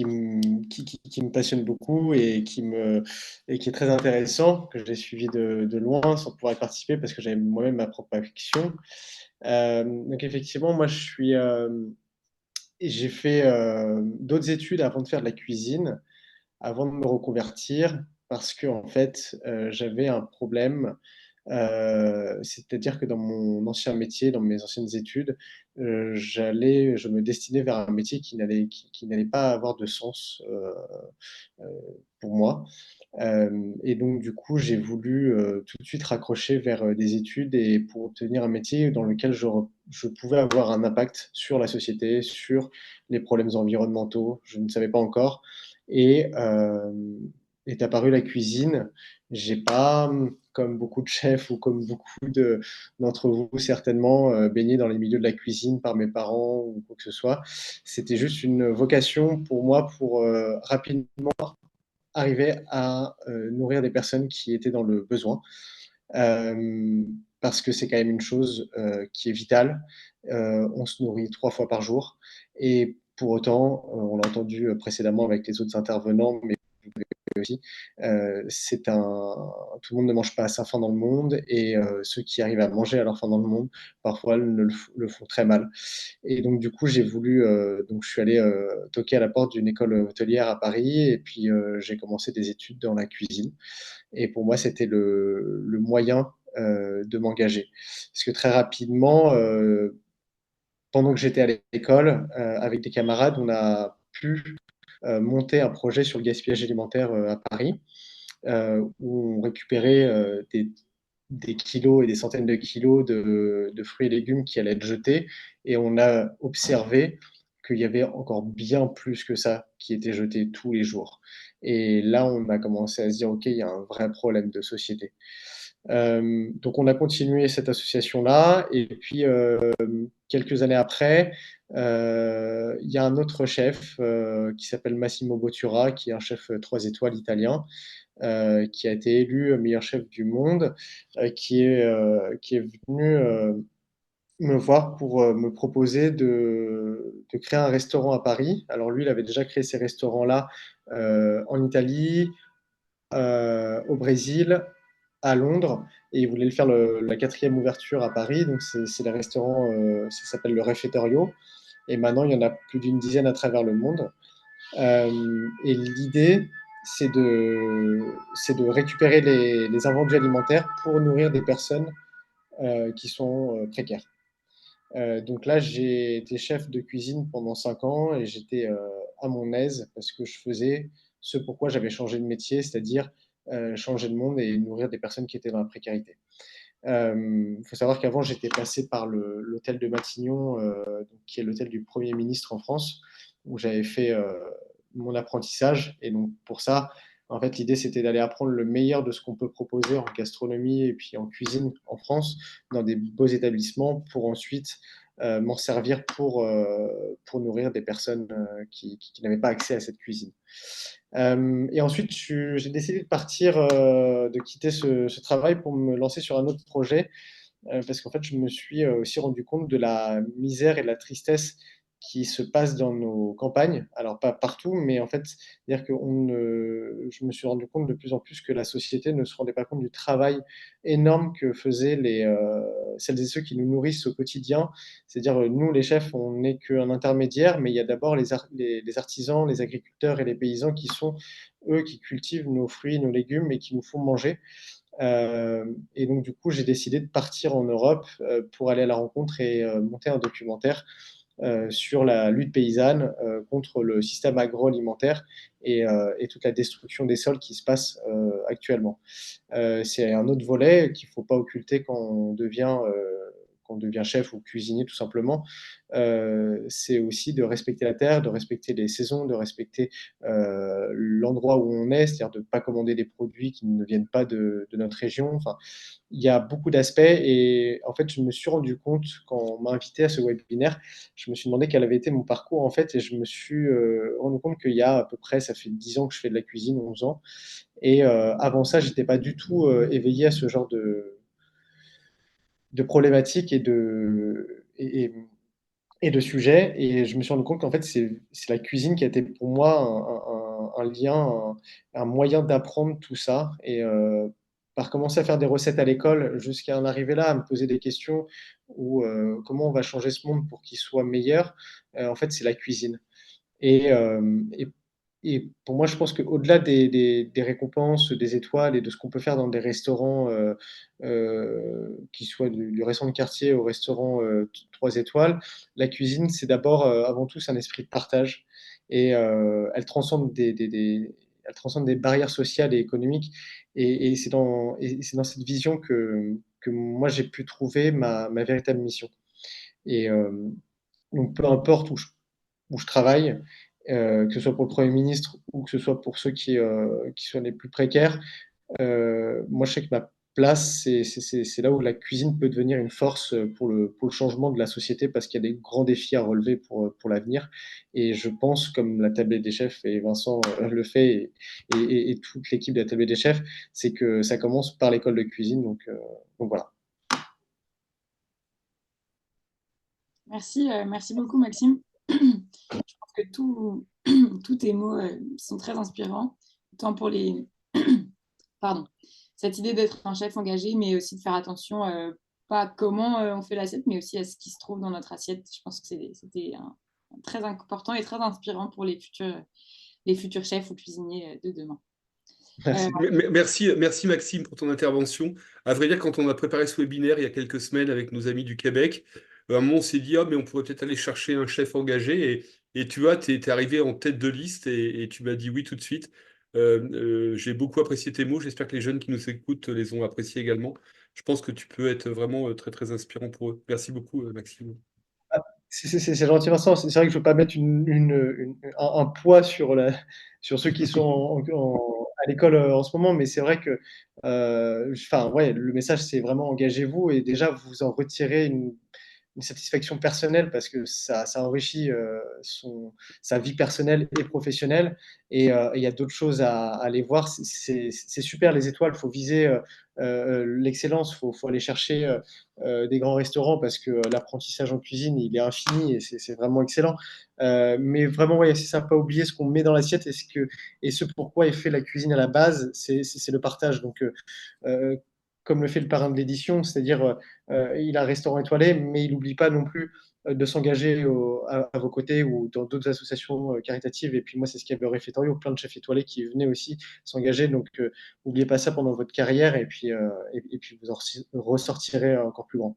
me passionne beaucoup et qui est très intéressant, que j'ai suivi de loin sans pouvoir y participer parce que j'avais moi-même ma propre action. Donc effectivement, moi, j'ai fait d'autres études avant de faire de la cuisine, avant de me reconvertir, parce que en fait, j'avais un problème. C'est-à-dire que dans mon ancien métier, dans mes anciennes études, je me destinais vers un métier qui n'allait pas avoir de sens euh, pour moi. Et donc, du coup, j'ai voulu tout de suite raccrocher vers des études et pour obtenir un métier dans lequel je pouvais avoir un impact sur la société, sur les problèmes environnementaux. Je ne savais pas encore. Et est apparue la cuisine. J'ai pas, comme beaucoup de chefs ou comme d'entre vous certainement, baigné dans les milieux de la cuisine par mes parents ou quoi que ce soit. C'était juste une vocation pour moi pour rapidement arriver à nourrir des personnes qui étaient dans le besoin. Parce que c'est quand même une chose qui est vitale. On se nourrit 3 fois par jour. Et pour autant, on l'a entendu précédemment avec les autres intervenants, mais aussi, tout le monde ne mange pas à sa faim dans le monde, et ceux qui arrivent à manger à leur faim dans le monde, parfois le font très mal. Et donc du coup, donc je suis allé toquer à la porte d'une école hôtelière à Paris, et puis j'ai commencé des études dans la cuisine. Et pour moi, c'était le moyen de m'engager. Parce que très rapidement, pendant que j'étais à l'école, avec des camarades, on a pu monté un projet sur le gaspillage alimentaire à Paris, où on récupérait des kilos et des centaines de kilos de fruits et légumes qui allaient être jetés. Et on a observé qu'il y avait encore bien plus que ça qui était jeté tous les jours. Et là, on a commencé à se dire, OK, il y a un vrai problème de société. Donc, on a continué cette association-là. Et puis, quelques années après, il y a un autre chef qui s'appelle Massimo Bottura, qui est un chef 3 étoiles italien, qui a été élu meilleur chef du monde, qui est venu me voir pour me proposer de créer un restaurant à Paris. Alors lui, il avait déjà créé ces restaurants-là en Italie, au Brésil, à Londres, et il voulait le faire la 4e ouverture à Paris. Donc c'est le restaurant, ça s'appelle le Refettorio, et maintenant il y en a plus d'une dizaine à travers le monde. Et l'idée, c'est de récupérer les invendus alimentaires pour nourrir des personnes qui sont précaires. Donc là, j'ai été chef de cuisine pendant 5 ans et j'étais à mon aise parce que je faisais ce pourquoi j'avais changé de métier, c'est-à-dire changer de monde et nourrir des personnes qui étaient dans la précarité. Il faut savoir qu'avant, j'étais passé par l'hôtel de Matignon, qui est l'hôtel du Premier ministre en France, où j'avais fait mon apprentissage. Et donc, pour ça, en fait, l'idée, c'était d'aller apprendre le meilleur de ce qu'on peut proposer en gastronomie et puis en cuisine en France, dans des beaux établissements, pour ensuite m'en servir pour nourrir des personnes qui n'avaient pas accès à cette cuisine. Et ensuite, j'ai décidé de partir, de quitter ce travail pour me lancer sur un autre projet, parce qu'en fait, je me suis aussi rendu compte de la misère et de la tristesse qui se passe dans nos campagnes. Alors, pas partout, mais en fait, c'est-à-dire que je me suis rendu compte de plus en plus que la société ne se rendait pas compte du travail énorme que faisaient celles et ceux qui nous nourrissent au quotidien. C'est-à-dire, nous, les chefs, on n'est qu'un intermédiaire, mais il y a d'abord les artisans, les agriculteurs et les paysans qui sont eux qui cultivent nos fruits, nos légumes et qui nous font manger. Et donc, du coup, j'ai décidé de partir en Europe pour aller à la rencontre et monter un documentaire sur la lutte paysanne contre le système agroalimentaire et toute la destruction des sols qui se passe actuellement. C'est un autre volet qu'il ne faut pas occulter quand on devient chef ou cuisinier tout simplement. C'est aussi de respecter la terre, de respecter les saisons, de respecter l'endroit où on est, c'est-à-dire de ne pas commander des produits qui ne viennent pas de notre région. Enfin, il y a beaucoup d'aspects et en fait, je me suis rendu compte quand on m'a invité à ce webinaire, je me suis demandé quel avait été mon parcours en fait et je me suis rendu compte qu'il y a à peu près, ça fait 10 ans que je fais de la cuisine, 11 ans. Et avant ça, j'étais pas du tout éveillé à ce genre de problématiques et de sujets. Et je me suis rendu compte qu'en fait, c'est la cuisine qui a été pour moi un lien, un moyen d'apprendre tout ça. Et par commencer à faire des recettes à l'école jusqu'à en arriver là, à me poser des questions ou comment on va changer ce monde pour qu'il soit meilleur, en fait, c'est la cuisine. Et, euh, et, et pour moi, je pense qu'au-delà des récompenses, des étoiles et de ce qu'on peut faire dans des restaurants, qui soient du restaurant de quartier au restaurant 3 étoiles, la cuisine, c'est d'abord, avant tout, c'est un esprit de partage. Et elle transcende des barrières sociales et économiques. Et c'est dans cette vision que moi, j'ai pu trouver ma véritable mission. Et donc, peu importe où je travaille, que ce soit pour le Premier ministre ou que ce soit pour ceux qui sont les plus précaires, moi je sais que ma place, c'est là où la cuisine peut devenir une force pour le changement de la société parce qu'il y a des grands défis à relever pour l'avenir. Et je pense, comme la tablée des chefs et Vincent le fait et toute l'équipe de la tablée des chefs, c'est que ça commence par l'école de cuisine. Donc voilà. Merci beaucoup, Maxime. Je pense que tous tes mots sont très inspirants, tant pour pardon, cette idée d'être un chef engagé, mais aussi de faire attention, pas à comment on fait l'assiette, mais aussi à ce qui se trouve dans notre assiette. Je pense que c'était très important et très inspirant pour les futurs chefs ou cuisiniers de demain. Merci Maxime pour ton intervention. À vrai dire, quand on a préparé ce webinaire il y a quelques semaines avec nos amis du Québec, à un moment on s'est dit, ah, mais on pourrait peut-être aller chercher un chef engagé. Et tu vois, tu es arrivé en tête de liste et tu m'as dit oui tout de suite. J'ai beaucoup apprécié tes mots. J'espère que les jeunes qui nous écoutent les ont appréciés également. Je pense que tu peux être vraiment très, très inspirant pour eux. Merci beaucoup, Maxime. Ah, c'est gentil, Vincent. C'est vrai que je ne veux pas mettre un poids sur ceux qui sont à l'école en ce moment, mais c'est vrai que enfin, ouais, le message, c'est vraiment engagez-vous et déjà, vous en retirez une satisfaction personnelle parce que ça enrichit sa vie personnelle et professionnelle. Et il y a d'autres choses à aller voir. C'est super les étoiles, il faut viser l'excellence, faut aller chercher des grands restaurants parce que l'apprentissage en cuisine, il est infini et c'est vraiment excellent. Mais vraiment, ouais, c'est ça, pas oublier ce qu'on met dans l'assiette et ce pourquoi est fait la cuisine à la base, c'est le partage. Donc, comme le fait le parrain de l'édition, c'est-à-dire il a un restaurant étoilé, mais il n'oublie pas non plus de s'engager à vos côtés ou dans d'autres associations caritatives. Et puis moi, c'est ce qu'il y avait au réfectoire, plein de chefs étoilés qui venaient aussi s'engager. Donc, n'oubliez pas ça pendant votre carrière et puis vous en ressortirez encore plus grand.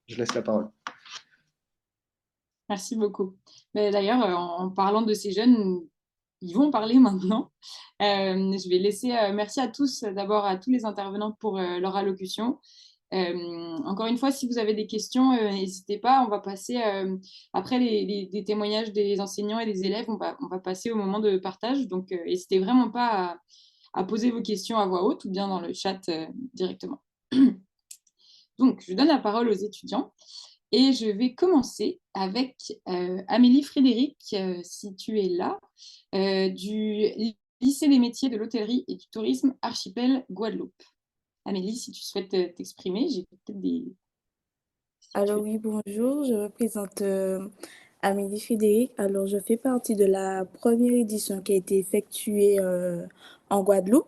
Je laisse la parole. Merci beaucoup. Mais d'ailleurs, en parlant de ces jeunes, ils vont parler maintenant. Je vais laisser, merci à tous, d'abord à tous les intervenants pour leur allocution. Encore une fois, si vous avez des questions, n'hésitez pas. On va passer, après les témoignages des enseignants et des élèves, on va passer au moment de partage. Donc, n'hésitez vraiment pas à poser vos questions à voix haute ou bien dans le chat directement. Donc, je donne la parole aux étudiants. Et je vais commencer avec Amélie Frédéric, si tu es là, du lycée des métiers de l'hôtellerie et du tourisme Archipel Guadeloupe. Amélie, si tu souhaites t'exprimer, j'ai peut-être des... Alors oui, bonjour, je me présente Amélie Frédéric. Alors je fais partie de la première édition qui a été effectuée en Guadeloupe.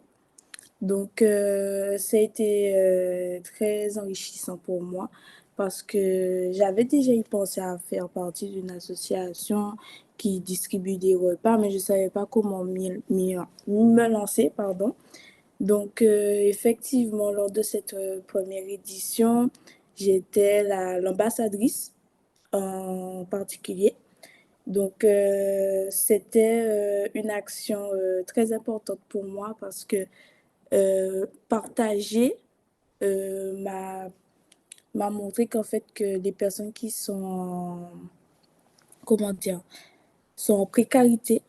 Donc ça a été très enrichissant pour moi parce que j'avais déjà y pensé à faire partie d'une association qui distribue des repas, mais je ne savais pas comment me lancer, pardon. Donc, effectivement, lors de cette première édition, j'étais l'ambassadrice en particulier. Donc, c'était une action très importante pour moi parce que partager m'a montré qu'en fait, que les personnes qui sont, comment dire, sont en précarité,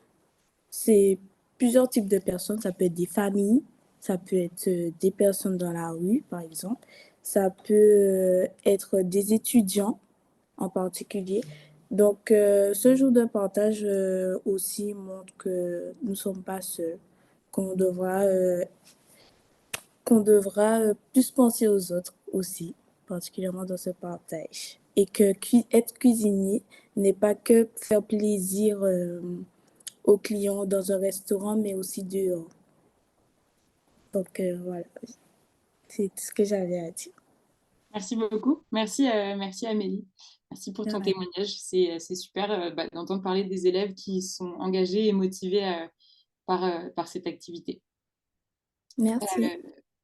c'est plusieurs types de personnes. Ça peut être des familles, ça peut être des personnes dans la rue, par exemple. Ça peut être des étudiants en particulier. Donc, ce jour de partage aussi montre que nous ne sommes pas seuls, qu'on devra plus penser aux autres aussi, particulièrement dans ce partage. Et que être cuisinier n'est pas que faire plaisir aux clients dans un restaurant, mais aussi dehors. Donc voilà, c'est tout ce que j'avais à dire. Merci beaucoup. Merci, merci Amélie. Merci pour ton témoignage. C'est super d'entendre parler des élèves qui sont engagés et motivés par cette activité. Merci.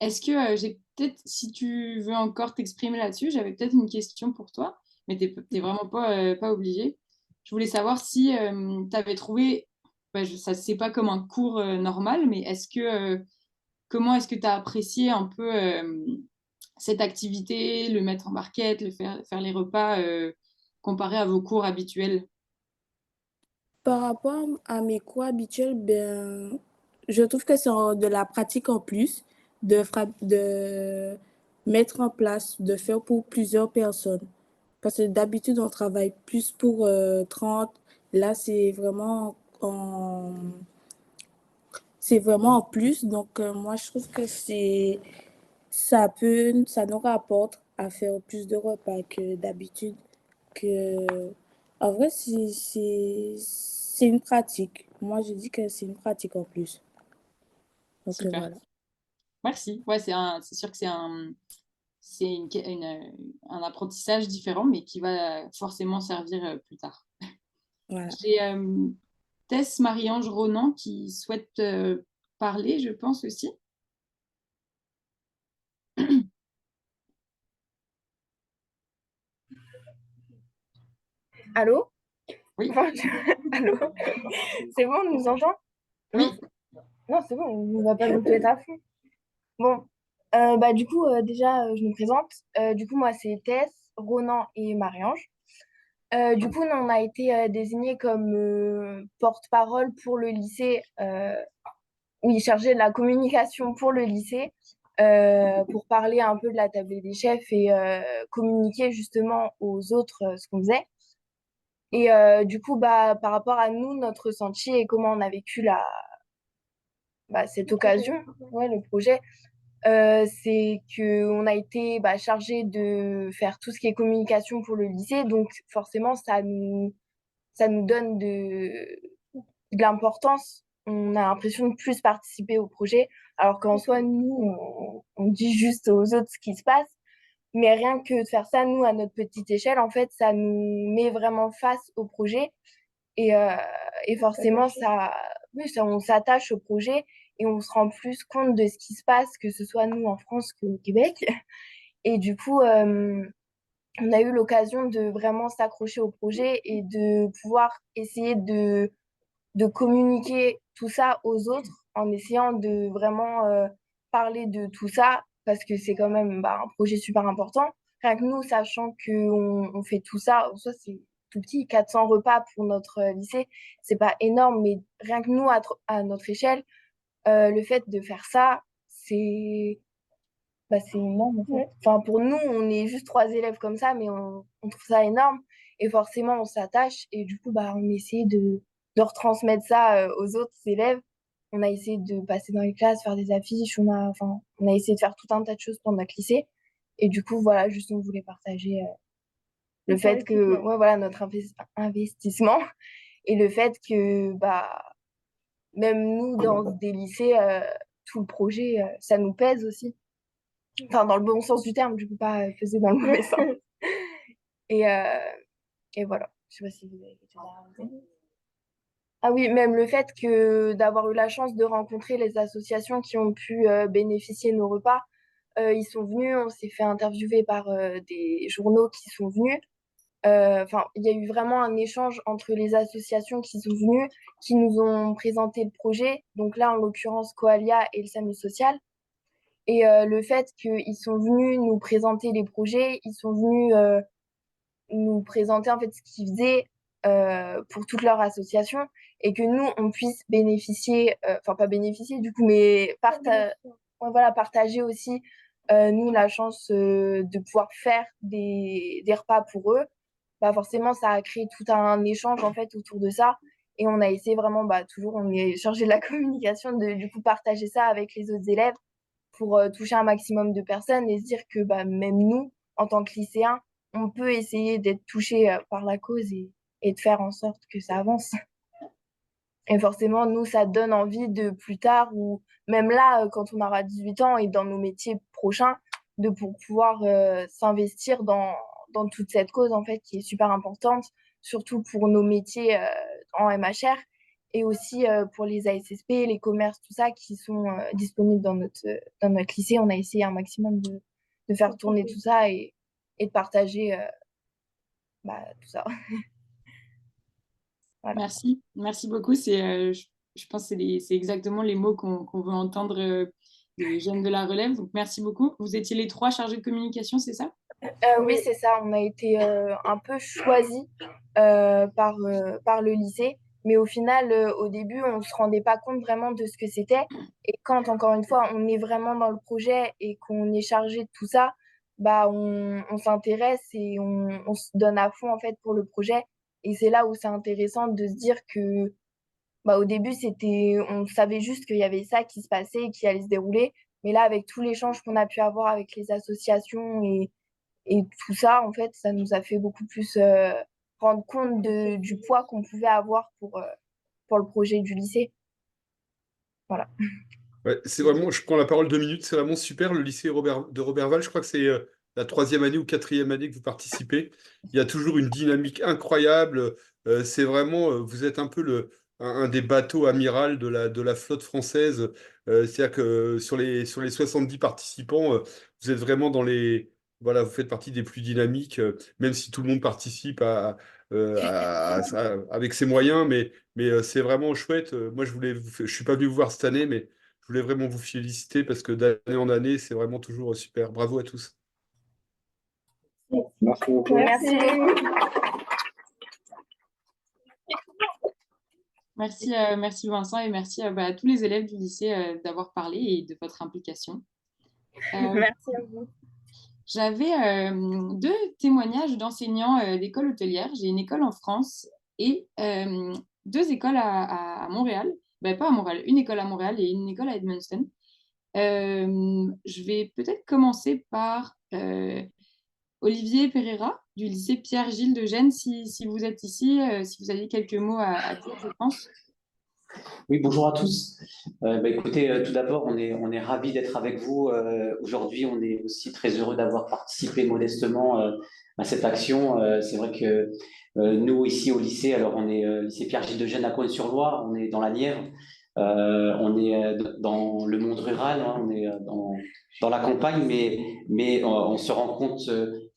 Est-ce que j'ai peut-être, si tu veux encore t'exprimer là-dessus, j'avais peut-être une question pour toi, mais tu n'es vraiment pas obligé. Je voulais savoir si tu avais trouvé, ça c'est pas comme un cours normal, mais comment est-ce que tu as apprécié un peu cette activité, le mettre en barquette, faire les repas, comparé à vos cours habituels? Par rapport à mes cours habituels, ben, je trouve que c'est de la pratique en plus, de mettre en place, de faire pour plusieurs personnes. Parce que d'habitude, on travaille plus pour 30. Là, c'est vraiment en plus. Donc, moi, je trouve que ça nous rapporte à faire plus de repas que d'habitude. En vrai, c'est une pratique. Moi, je dis que c'est une pratique en plus. Donc, Super. voilà. Merci. Ouais, c'est sûr que un apprentissage différent, mais qui va forcément servir plus tard. Voilà. J'ai Tess Marie-Ange Ronan qui souhaite parler, je pense aussi. Allô? Oui. Enfin, allô? C'est bon, on nous entend? Oui. Non, c'est bon, on va pas nous être à fond. Bon, du coup, déjà, je me présente. Du coup, moi, c'est Tess, Ronan et Marie-Ange. Du coup, nous, on a été désignés comme porte-parole pour le lycée, oui, chargé de la communication pour le lycée, pour parler un peu de la table des chefs et communiquer justement aux autres ce qu'on faisait. Et du coup, par rapport à nous, notre ressenti et comment on a vécu cette occasion, ouais, le projet, c'est qu'on a été chargé de faire tout ce qui est communication pour le lycée. Donc, forcément, ça nous donne de l'importance. On a l'impression de plus participer au projet, alors qu'en soi, nous, on dit juste aux autres ce qui se passe. Mais rien que de faire ça, nous, à notre petite échelle, en fait, ça nous met vraiment face au projet. Et forcément, oui, on s'attache au projet et on se rend plus compte de ce qui se passe, que ce soit nous en France qu'au Québec. Et du coup, on a eu l'occasion de vraiment s'accrocher au projet et de pouvoir essayer de communiquer tout ça aux autres en essayant de vraiment parler de tout ça parce que c'est quand même un projet super important. Rien que nous, sachant qu'on fait tout ça, soit c'est tout petit, 400 repas pour notre lycée, c'est pas énorme, mais rien que nous, à notre échelle, le fait de faire ça, c'est énorme en fait. Ouais. Enfin, pour nous, on est juste 3 élèves comme ça, mais on trouve ça énorme. Et forcément, on s'attache. Et du coup, on essaie de retransmettre ça aux autres élèves. On a essayé de passer dans les classes, faire des affiches. On a essayé de faire tout un tas de choses pendant notre lycée. Et du coup, voilà, juste on voulait partager le fait que, ouais, voilà, notre investissement et le fait que, même nous, dans des lycées, tout le projet, ça nous pèse aussi. Enfin, dans le bon sens du terme, du coup, pas faisait dans le mauvais sens. Et, et voilà. Je sais pas si vous avez quelque chose à rajouter. Ah oui, même le fait d'avoir eu la chance de rencontrer les associations qui ont pu bénéficier de nos repas. Ils sont venus, on s'est fait interviewer par des journaux qui sont venus. Enfin, il y a eu vraiment un échange entre les associations qui sont venues, qui nous ont présenté le projet. Donc là, en l'occurrence, Coalia et le SAMU social. Et le fait qu'ils sont venus nous présenter les projets, ils sont venus nous présenter en fait ce qu'ils faisaient pour toute leur association et que nous, on puisse bénéficier, enfin pas bénéficier du coup, mais partager aussi, nous, la chance de pouvoir faire des repas pour eux. Forcément, ça a créé tout un échange en fait autour de ça. Et on a essayé vraiment, toujours, on est chargé de la communication, de du coup partager ça avec les autres élèves pour toucher un maximum de personnes et se dire que même nous, en tant que lycéens, on peut essayer d'être touchés par la cause et de faire en sorte que ça avance. Et forcément, nous, ça donne envie de plus tard, ou même là, quand on aura 18 ans et dans nos métiers prochains, pour pouvoir s'investir dans toute cette cause, en fait, qui est super importante, surtout pour nos métiers en MHR et aussi pour les ASSP, les commerces, tout ça, qui sont disponibles dans notre lycée. On a essayé un maximum de faire tourner tout ça et de partager tout ça. Voilà. Merci beaucoup. Je pense que c'est exactement les mots qu'on veut entendre des jeunes de la relève. Donc, merci beaucoup. Vous étiez les 3 chargés de communication, c'est ça? Oui, c'est ça. On a été un peu choisis par le lycée. Mais au final, au début, on ne se rendait pas compte vraiment de ce que c'était. Et quand, encore une fois, on est vraiment dans le projet et qu'on est chargé de tout ça, on s'intéresse et on se donne à fond en fait pour le projet. Et c'est là où c'est intéressant de se dire que au début, on savait juste qu'il y avait ça qui se passait et qui allait se dérouler. Mais là, avec tout l'échange qu'on a pu avoir avec les associations et tout ça, en fait, ça nous a fait beaucoup plus rendre compte du poids qu'on pouvait avoir pour le projet du lycée. Voilà. Ouais, c'est vraiment, je prends la parole 2 minutes, c'est vraiment super. Le lycée de Roberval, je crois que c'est la 3e année ou 4e année que vous participez. Il y a toujours une dynamique incroyable. C'est vraiment, vous êtes un peu un des bateaux amiral de la flotte française. C'est-à-dire que sur les 70 participants, vous êtes vraiment voilà, vous faites partie des plus dynamiques, même si tout le monde participe avec ses moyens, mais c'est vraiment chouette. Moi, je suis pas venu vous voir cette année, mais je voulais vraiment vous féliciter parce que d'année en année, c'est vraiment toujours super. Bravo à tous. Merci beaucoup. Merci beaucoup. Merci Vincent et merci à tous les élèves du lycée d'avoir parlé et de votre implication. Merci à vous. J'avais 2 témoignages d'enseignants d'écoles hôtelières. J'ai une école en France et 2 écoles à Montréal. Ben, pas à Montréal, une école à Montréal et une école à Edmundston. Je vais peut-être commencer par Olivier Pereira du lycée Pierre-Gilles de Gênes, si vous êtes ici, si vous avez quelques mots à dire, je pense. Oui, bonjour à tous. Écoutez, tout d'abord, on est ravis d'être avec vous aujourd'hui. On est aussi très heureux d'avoir participé modestement à cette action. C'est vrai que nous, ici au lycée, alors on est lycée Pierre-Gilles de Gênes à Cosne-sur-Loire, on est dans la Nièvre, on est dans le monde rural, hein, on est dans la campagne, mais on se rend compte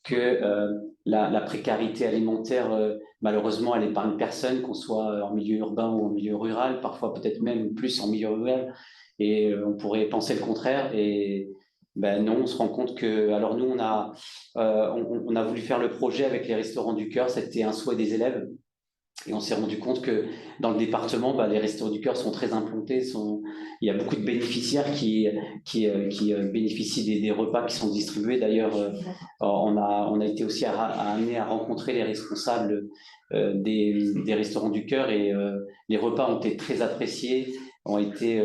que la précarité alimentaire, malheureusement, elle épargne personne, qu'on soit en milieu urbain ou en milieu rural, parfois peut-être même plus en milieu rural. Et on pourrait penser le contraire. Et ben non, on se rend compte que... Alors nous, on a voulu faire le projet avec les Restaurants du Cœur. C'était un souhait des élèves. Et on s'est rendu compte que dans le département, les Restos du Cœur sont très implantés. Il y a beaucoup de bénéficiaires qui bénéficient des repas qui sont distribués. D'ailleurs, on a été aussi amené à rencontrer les responsables des Restaurants du Cœur et les repas ont été très appréciés, on a été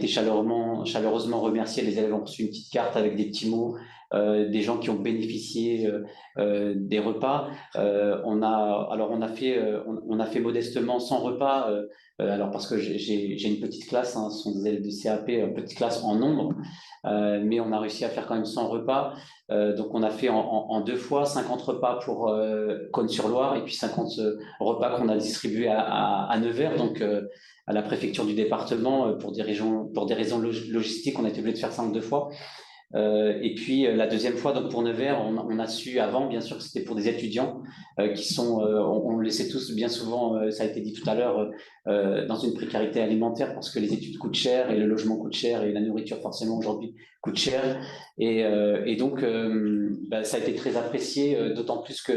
chaleureusement remerciés. Les élèves ont reçu une petite carte avec des petits mots. Des gens qui ont bénéficié des repas. On a fait modestement 100 repas, alors parce que j'ai une petite classe, hein, ce sont des élèves de CAP, petite classe en nombre, mais on a réussi à faire quand même 100 repas. Donc on a fait en 2 fois 50 repas pour Cosne-sur-Loire et puis 50 repas qu'on a distribués à Nevers, donc à la préfecture du département, pour des raisons logistiques, on a été obligé de faire ça en 2 fois. Et puis la deuxième fois, donc pour Nevers, on a su avant, bien sûr, que c'était pour des étudiants qui sont, on le sait tous, bien souvent, ça a été dit tout à l'heure, dans une précarité alimentaire parce que les études coûtent cher et le logement coûte cher et la nourriture forcément aujourd'hui coûte cher. Et donc, ça a été très apprécié, d'autant plus que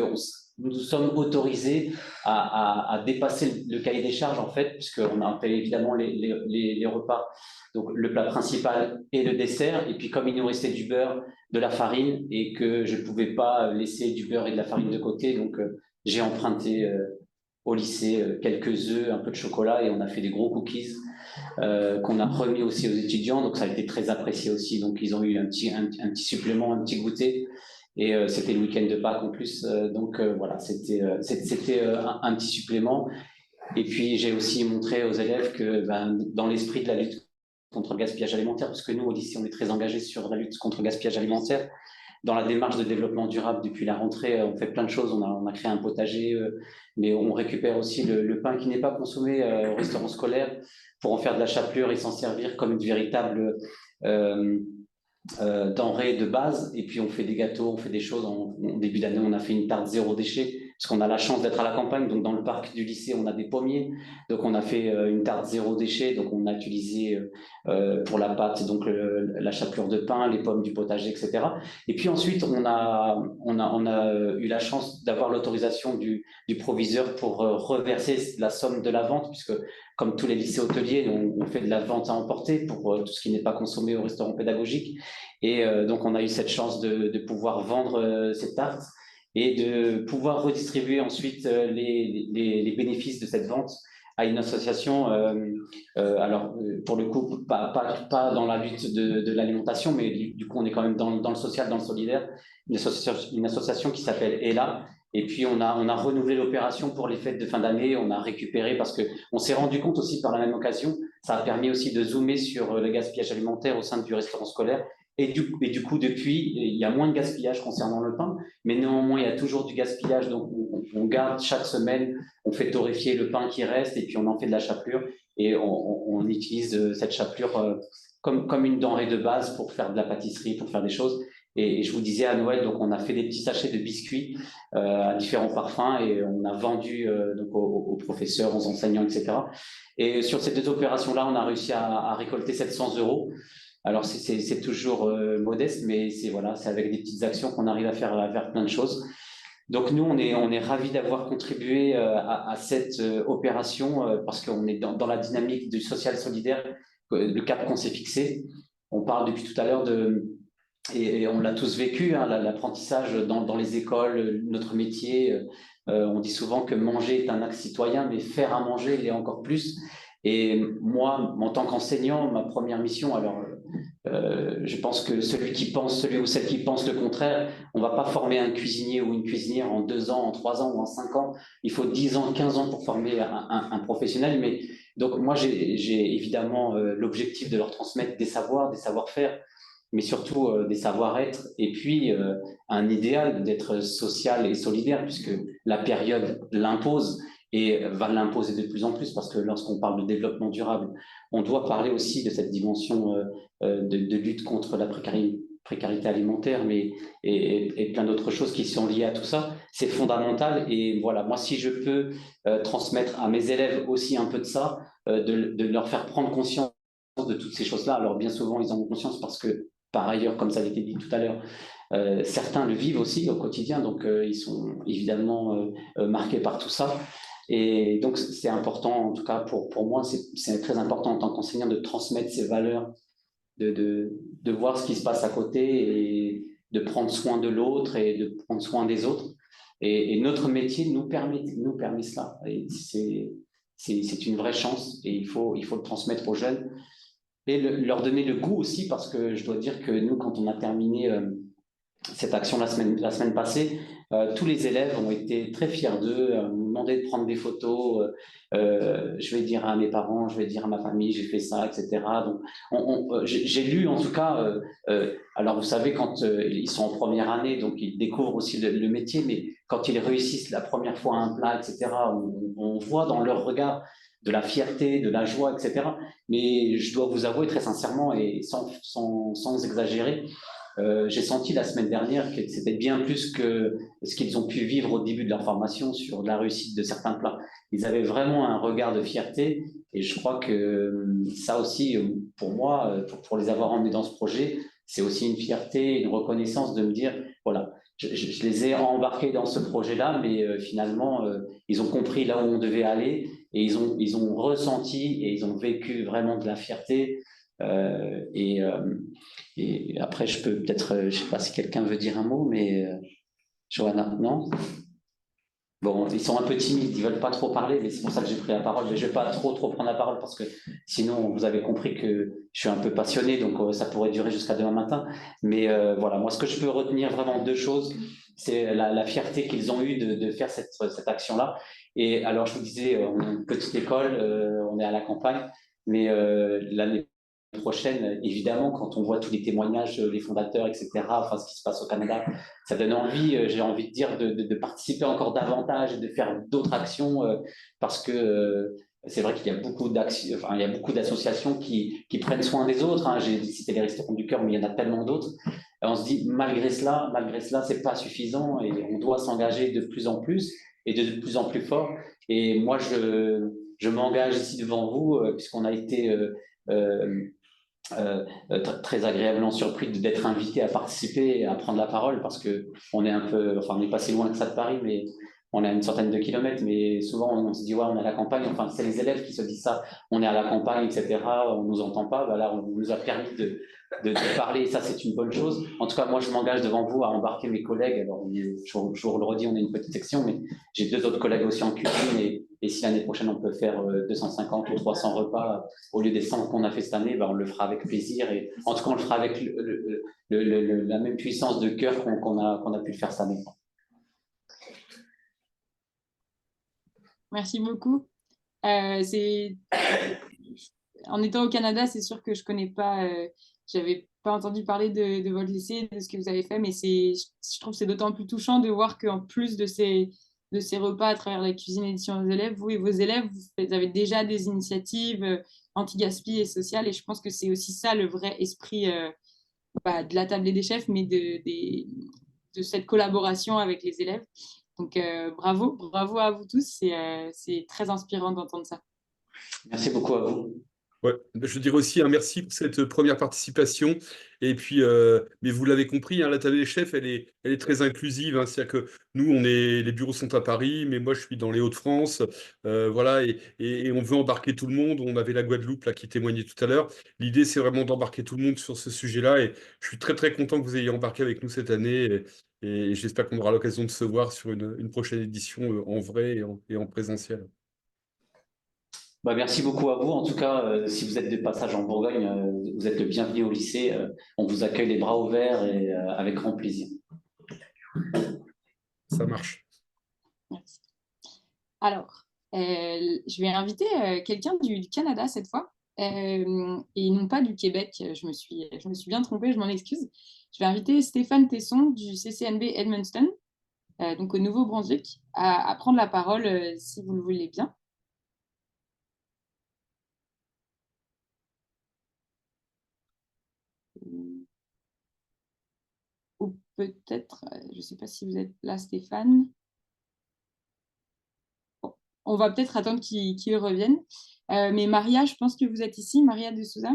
nous sommes autorisés à dépasser le cahier des charges, en fait, puisqu'on a fait évidemment les repas, donc le plat principal et le dessert. Et puis, comme il nous restait du beurre, de la farine, et que je ne pouvais pas laisser du beurre et de la farine de côté, donc j'ai emprunté au lycée quelques œufs, un peu de chocolat, et on a fait des gros cookies qu'on a remis aussi aux étudiants. Donc, ça a été très apprécié aussi. Donc, ils ont eu un petit supplément, un petit goûter. Et c'était le week-end de Pâques en plus, donc voilà, c'était un petit supplément. Et puis j'ai aussi montré aux élèves que dans l'esprit de la lutte contre le gaspillage alimentaire, parce que nous au lycée on est très engagés sur la lutte contre le gaspillage alimentaire, dans la démarche de développement durable depuis la rentrée, on fait plein de choses, on a créé un potager, mais on récupère aussi le pain qui n'est pas consommé au restaurant scolaire pour en faire de la chapelure et s'en servir comme une véritable denrées de base. Et puis on fait des gâteaux, on fait des choses. En début d'année, on a fait une tarte 0 déchet parce qu'on a la chance d'être à la campagne. Donc dans le parc du lycée, on a des pommiers. Donc on a fait une tarte 0 déchet. Donc on a utilisé pour la pâte donc la chapelure de pain, les pommes du potager, etc. Et puis ensuite, on a eu la chance d'avoir l'autorisation du proviseur pour reverser la somme de la vente, puisque comme tous les lycées hôteliers, on fait de la vente à emporter pour tout ce qui n'est pas consommé au restaurant pédagogique. Et donc, on a eu cette chance de pouvoir vendre cette tarte et de pouvoir redistribuer ensuite les bénéfices de cette vente à une association, alors pour le coup, pas dans la lutte de l'alimentation, mais du coup, on est quand même dans le social, dans le solidaire, une association qui s'appelle ELA. Et puis, on a renouvelé l'opération pour les fêtes de fin d'année. On a récupéré parce qu'on s'est rendu compte aussi par la même occasion, ça a permis aussi de zoomer sur le gaspillage alimentaire au sein du restaurant scolaire. Et du coup, depuis, il y a moins de gaspillage concernant le pain, mais néanmoins, il y a toujours du gaspillage. Donc, on garde chaque semaine, on fait torréfier le pain qui reste et puis on en fait de la chapelure. Et on utilise cette chapelure comme une denrée de base pour faire de la pâtisserie, pour faire des choses. Et je vous disais à Noël, donc on a fait des petits sachets de biscuits à différents parfums et on a vendu donc aux professeurs, aux enseignants, etc. Et sur ces 2 opérations-là, on a réussi à récolter 700 €. Alors c'est toujours modeste, mais voilà, c'est avec des petites actions qu'on arrive à faire plein de choses. Donc nous, on est ravis d'avoir contribué à cette opération parce qu'on est dans la dynamique du social solidaire, le cap qu'on s'est fixé. On parle depuis tout à l'heure et on l'a tous vécu, hein, l'apprentissage dans les écoles, notre métier. On dit souvent que manger est un acte citoyen, mais faire à manger l'est encore plus. Et moi, en tant qu'enseignant, ma première mission, alors je pense que celui ou celle qui pense le contraire, on ne va pas former un cuisinier ou une cuisinière en 2 ans, en 3 ans ou en 5 ans. Il faut 10 ans, 15 ans pour former un professionnel. Mais donc moi, j'ai évidemment l'objectif de leur transmettre des savoirs, des savoir-faire, mais surtout des savoir-être, et puis un idéal d'être social et solidaire, puisque la période l'impose et va l'imposer de plus en plus, parce que lorsqu'on parle de développement durable, on doit parler aussi de cette dimension de lutte contre la précarité alimentaire, et plein d'autres choses qui sont liées à tout ça. C'est fondamental, et voilà, moi, si je peux transmettre à mes élèves aussi un peu de ça, de leur faire prendre conscience de toutes ces choses-là. Alors bien souvent, ils en ont conscience parce que, par ailleurs, comme ça a été dit tout à l'heure, certains le vivent aussi au quotidien, donc ils sont évidemment marqués par tout ça. Et donc, c'est important, en tout cas pour moi, c'est très important en tant qu'enseignant de transmettre ces valeurs, de voir ce qui se passe à côté et de prendre soin de l'autre et de prendre soin des autres. Et notre métier nous permet cela. Et c'est une vraie chance et il faut le transmettre aux jeunes et leur donner le goût aussi, parce que je dois dire que nous, quand on a terminé cette action la semaine passée, tous les élèves ont été très fiers d'eux, m'ont demandé de prendre des photos, je vais dire à mes parents, je vais dire à ma famille, j'ai fait ça, etc. Donc, j'ai lu en tout cas, alors vous savez, quand ils sont en première année, donc ils découvrent aussi le métier, mais quand ils réussissent la première fois un plat, etc., on voit dans leur regard de la fierté, de la joie, etc. Mais je dois vous avouer très sincèrement et sans exagérer, j'ai senti la semaine dernière que c'était bien plus que ce qu'ils ont pu vivre au début de leur formation sur la réussite de certains plats. Ils avaient vraiment un regard de fierté et je crois que ça aussi, pour moi, pour les avoir emmenés dans ce projet, c'est aussi une fierté, une reconnaissance de me dire, voilà, je les ai embarqués dans ce projet-là, mais finalement, ils ont compris là où on devait aller et ils ont ressenti et ils ont vécu vraiment de la fierté. Et après, je peux peut-être, je ne sais pas si quelqu'un veut dire un mot, mais Johanna, non? Bon, ils sont un peu timides, ils ne veulent pas trop parler, mais c'est pour ça que j'ai pris la parole. Mais je ne vais pas trop prendre la parole parce que sinon, vous avez compris que je suis un peu passionné, donc ça pourrait durer jusqu'à demain matin. Mais voilà, moi, ce que je peux retenir vraiment 2 choses, c'est la fierté qu'ils ont eue de faire cette action-là. Et alors, je vous disais, on est une petite école, on est à la campagne, mais l'année prochaine, évidemment, quand on voit tous les témoignages, les fondateurs, etc., enfin, ce qui se passe au Canada, ça donne envie, j'ai envie de dire, de participer encore davantage et de faire d'autres actions parce que c'est vrai qu'il y a beaucoup d'actions, enfin, il y a beaucoup d'associations qui prennent soin des autres. Hein. J'ai cité les Restaurants du Cœur, mais il y en a tellement d'autres. Et on se dit, malgré cela, c'est pas suffisant et on doit s'engager de plus en plus et de plus en plus fort. Et moi, je m'engage ici devant vous, puisqu'on a été très agréablement surpris d'être invité à participer et à prendre la parole parce que on est pas si loin que ça de Paris, mais on est à une centaine de kilomètres, mais souvent on se dit ouais, on est à la campagne, enfin c'est les élèves qui se disent ça, on est à la campagne, etc., on nous entend pas, voilà, on nous a permis de parler et ça c'est une bonne chose. En tout cas, moi je m'engage devant vous à embarquer mes collègues, alors je vous le redis, on est une petite section, mais j'ai 2 autres collègues aussi en cuisine et si l'année prochaine on peut faire 250 ou 300 repas au lieu des 100 qu'on a fait cette année, on le fera avec plaisir et en tout cas on le fera avec la même puissance de cœur qu'on a pu le faire cette année. Merci beaucoup. En étant au Canada, c'est sûr que je connais pas, j'avais pas entendu parler de votre lycée, de ce que vous avez fait, mais je trouve que c'est d'autant plus touchant de voir qu'en plus de ces repas à travers la cuisine édition aux élèves, vous et vos élèves, vous avez déjà des initiatives anti-gaspi et sociales, et je pense que c'est aussi ça le vrai esprit de la tablée des chefs, mais de cette collaboration avec les élèves. Donc, bravo à vous tous. C'est très inspirant d'entendre ça. Merci beaucoup à vous. Ouais, je dirais aussi un merci pour cette première participation. Et puis, mais vous l'avez compris, hein, la table des chefs, elle est très inclusive, hein. C'est-à-dire que nous, les bureaux sont à Paris, mais moi, je suis dans les Hauts-de-France. Voilà, et on veut embarquer tout le monde. On avait la Guadeloupe là, qui témoignait tout à l'heure. L'idée, c'est vraiment d'embarquer tout le monde sur ce sujet-là. Et je suis très, très content que vous ayez embarqué avec nous cette année. Et j'espère qu'on aura l'occasion de se voir sur une prochaine édition en vrai et en présentiel. Merci beaucoup à vous. En tout cas, si vous êtes de passage en Bourgogne, vous êtes le bienvenu au lycée. On vous accueille les bras ouverts et avec grand plaisir. Ça marche. Merci. Alors, je vais inviter quelqu'un du Canada cette fois, et non pas du Québec. Je me suis bien trompée, je m'en excuse. Je vais inviter Stéphane Tesson du CCNB Edmundston, donc au Nouveau-Brunswick, à prendre la parole si vous le voulez bien. Ou peut-être, je ne sais pas si vous êtes là, Stéphane. Bon, on va peut-être attendre qu'il revienne. Mais Maria, je pense que vous êtes ici, Maria de Souza.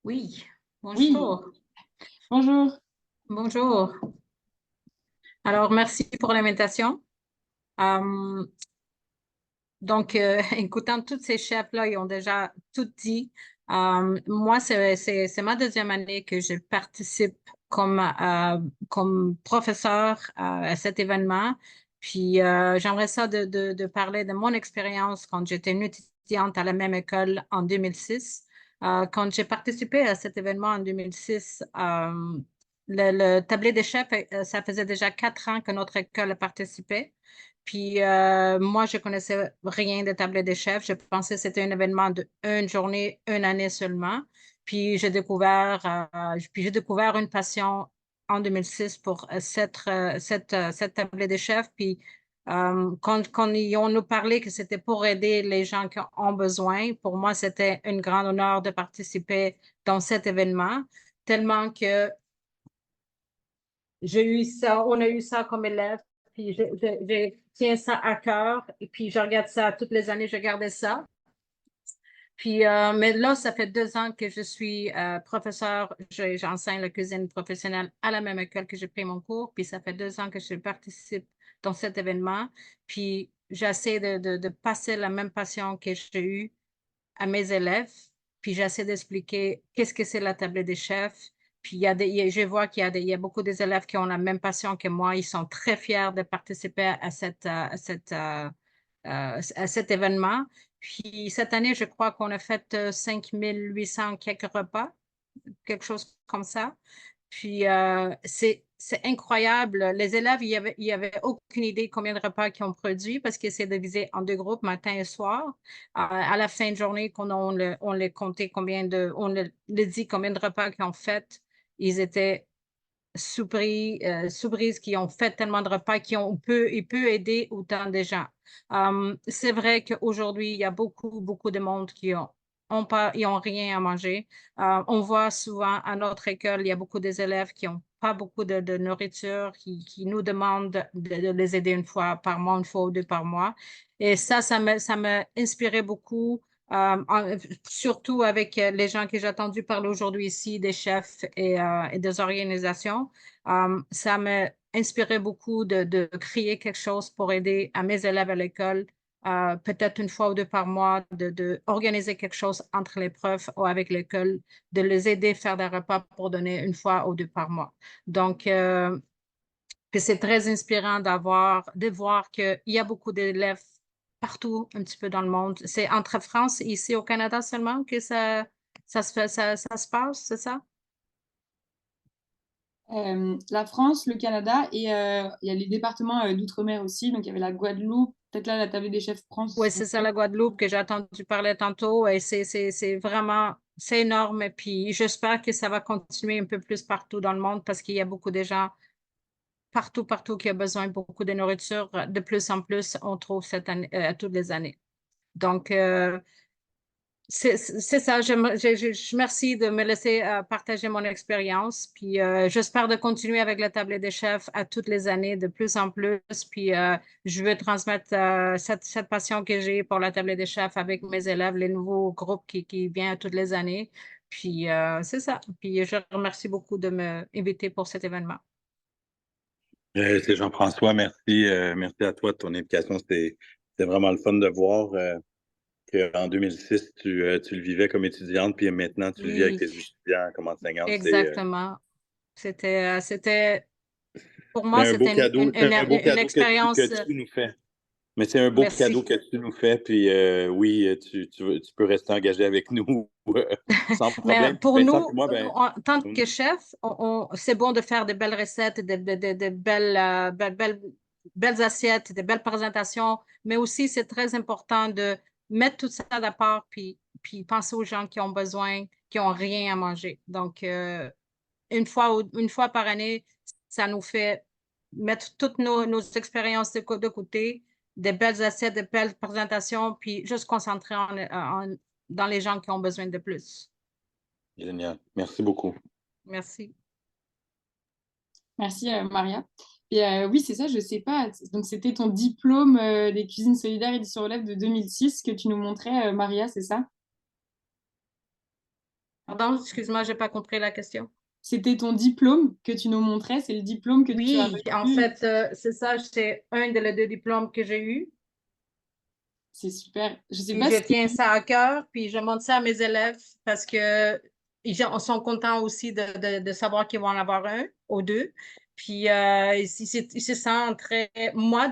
Oui, bonjour. Oui. Bonjour. Bonjour. Alors, merci pour l'invitation. Donc, écoutant tous ces chefs-là, ils ont déjà tout dit. Moi, c'est ma deuxième année que je participe comme professeur à cet événement. Puis, j'aimerais ça de parler de mon expérience quand j'étais une étudiante à la même école en 2006. Quand j'ai participé à cet événement en 2006, le tablé des chefs, ça faisait déjà 4 ans que notre école participait. Puis moi, je connaissais rien de tablé des chefs. Je pensais que c'était un événement d'une journée, une année seulement. Puis j'ai découvert une passion en 2006 pour cette tablée des chefs. Puis quand ils ont nous parlé que c'était pour aider les gens qui ont besoin, pour moi, c'était un grand honneur de participer dans cet événement, tellement que on a eu ça comme élève, puis je tiens ça à cœur, et puis je regarde ça toutes les années, je gardais ça. Puis, mais là, ça fait 2 ans que je suis professeur, j'enseigne la cuisine professionnelle à la même école que j'ai pris mon cours, puis ça fait 2 ans que je participe dans cet événement, puis j'essaie de passer la même passion que j'ai eue à mes élèves, puis j'essaie d'expliquer qu'est-ce que c'est la tablée des chefs. Puis je vois qu'il y a beaucoup des élèves qui ont la même passion que moi. Ils sont très fiers de participer à cet événement. Puis cette année, je crois qu'on a fait 5800 quelques repas, quelque chose comme ça. Puis c'est incroyable. Les élèves, il y avait aucune idée combien de repas qu'ils ont produit parce qu'ils essaient de diviser en 2 groupes, matin et soir. À la fin de journée, quand on les comptait on les dit combien de repas qu'ils ont fait, ils étaient surprises qui ont fait tellement de repas il peut aider autant de gens. C'est vrai qu'aujourd'hui, il y a beaucoup de monde qui ils ont rien à manger. On voit souvent à notre école, il y a beaucoup des élèves qui n'ont pas beaucoup de nourriture, qui nous demandent de les aider une fois par mois, une fois ou 2 par mois. Et ça m'a inspiré beaucoup. Surtout avec les gens que j'ai entendu parler aujourd'hui ici, des chefs et des organisations. Ça m'a inspiré beaucoup de créer quelque chose pour aider à mes élèves à l'école, peut-être une fois ou 2 par mois, de organiser quelque chose entre les profs ou avec l'école, de les aider à faire des repas pour donner une fois ou 2 par mois. Donc, puis c'est très inspirant de voir qu'il y a beaucoup d'élèves partout un petit peu dans le monde. C'est entre France et ici au Canada seulement que ça se passe, c'est ça? La France, le Canada et il y a les départements d'outre-mer aussi. Donc, il y avait la Guadeloupe, peut-être là, la table des chefs France. Oui, c'est ça, la Guadeloupe que j'ai entendu parler tantôt. Et c'est vraiment, c'est énorme. Et puis, j'espère que ça va continuer un peu plus partout dans le monde parce qu'il y a beaucoup de gens partout qui ont besoin de beaucoup de nourriture. De plus en plus, on trouve cette année, toutes les années. Donc, C'est ça. Je merci de me laisser partager mon expérience. Puis j'espère de continuer avec la table des chefs à toutes les années, de plus en plus. Puis je veux transmettre cette passion que j'ai pour la table des chefs avec mes élèves, les nouveaux groupes qui viennent toutes les années. Puis c'est ça. Puis je remercie beaucoup de m'inviter pour cet événement. C'est Jean-François, merci. Merci à toi de ton implication. C'était vraiment le fun de voir qu'en 2006, tu le vivais comme étudiante, puis maintenant, tu le vis avec Oui, tes étudiants comme enseignante. exactement. C'était, pour C'est moi, un beau c'était cadeau. C'est un beau une cadeau expérience. que tu nous fais. Mais c'est un beau cadeau Merci. que tu nous fais, puis oui, tu peux rester engagé avec nous sans Mais problème. pour Vincent, nous, puis moi, ben, en tant que chef, c'est bon de faire de belles recettes, de belles assiettes, de belles présentations, mais aussi c'est très important de mettre tout ça à part puis penser aux gens qui ont besoin, qui n'ont rien à manger. Donc, une fois par année, ça nous fait mettre toutes nos expériences de côté, des belles assiettes, des belles présentations, puis juste concentrer dans les gens qui ont besoin de plus. génial. Merci beaucoup. Merci. Merci, Maria. Et oui, c'est ça, je sais pas. Donc, c'était ton diplôme des cuisines solidaires édition relève de 2006 que tu nous montrais, Maria, c'est ça? Pardon, excuse-moi, j'ai pas compris la question. C'était ton diplôme que tu nous montrais, c'est le diplôme que tu as Oui, en reçu. fait, c'est ça, c'est un des deux diplômes que j'ai eu. C'est super. Je sais Puis pas je si tiens ça à cœur, puis je montre ça à mes élèves parce que ils sont contents aussi de savoir qu'ils vont en avoir un ou deux. Puis ils se sentent très. Moi,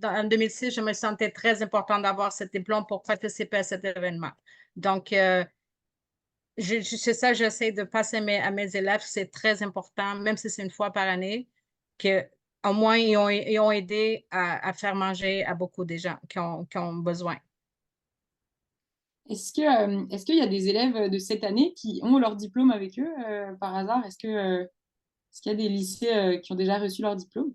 en 2006, je me sentais très important d'avoir ce diplôme pour participer à cet événement. Donc, c'est ça, j'essaie de passer à mes élèves. C'est très important, même si c'est une fois par année, que au moins ils ont aidé à faire manger à beaucoup de gens qui ont besoin. est-ce qu'il y a des élèves de cette année qui ont leur diplôme avec eux par hasard? Est-ce qu'il y a des lycées qui ont déjà reçu leur diplôme?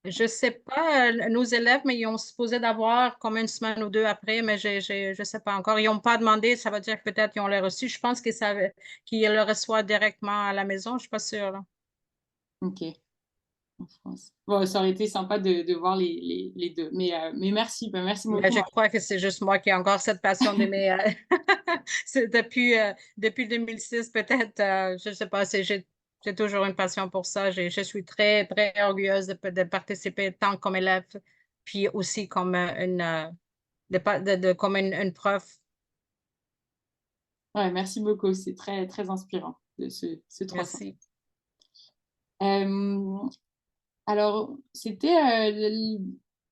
Je sais pas, nos élèves, mais ils ont supposé d'avoir comme une semaine ou deux après, mais je sais pas encore. Ils n'ont pas demandé, ça veut dire que peut-être qu'ils ont les reçu. Je pense qu'ils le reçoivent directement à la maison, je suis pas sûre, là. Ok, en France. Bon, ça aurait été sympa de voir les deux. Mais merci, merci Mais beaucoup. je crois que c'est juste moi qui ai encore cette passion d'aimer. C'est depuis 2006, peut-être, je ne sais pas, j'ai toujours une passion pour ça. Je suis très, très orgueilleuse de participer tant comme élève, puis aussi comme comme une prof. Ouais, merci beaucoup, c'est très, très inspirant de ce 300. Merci. Alors, c'était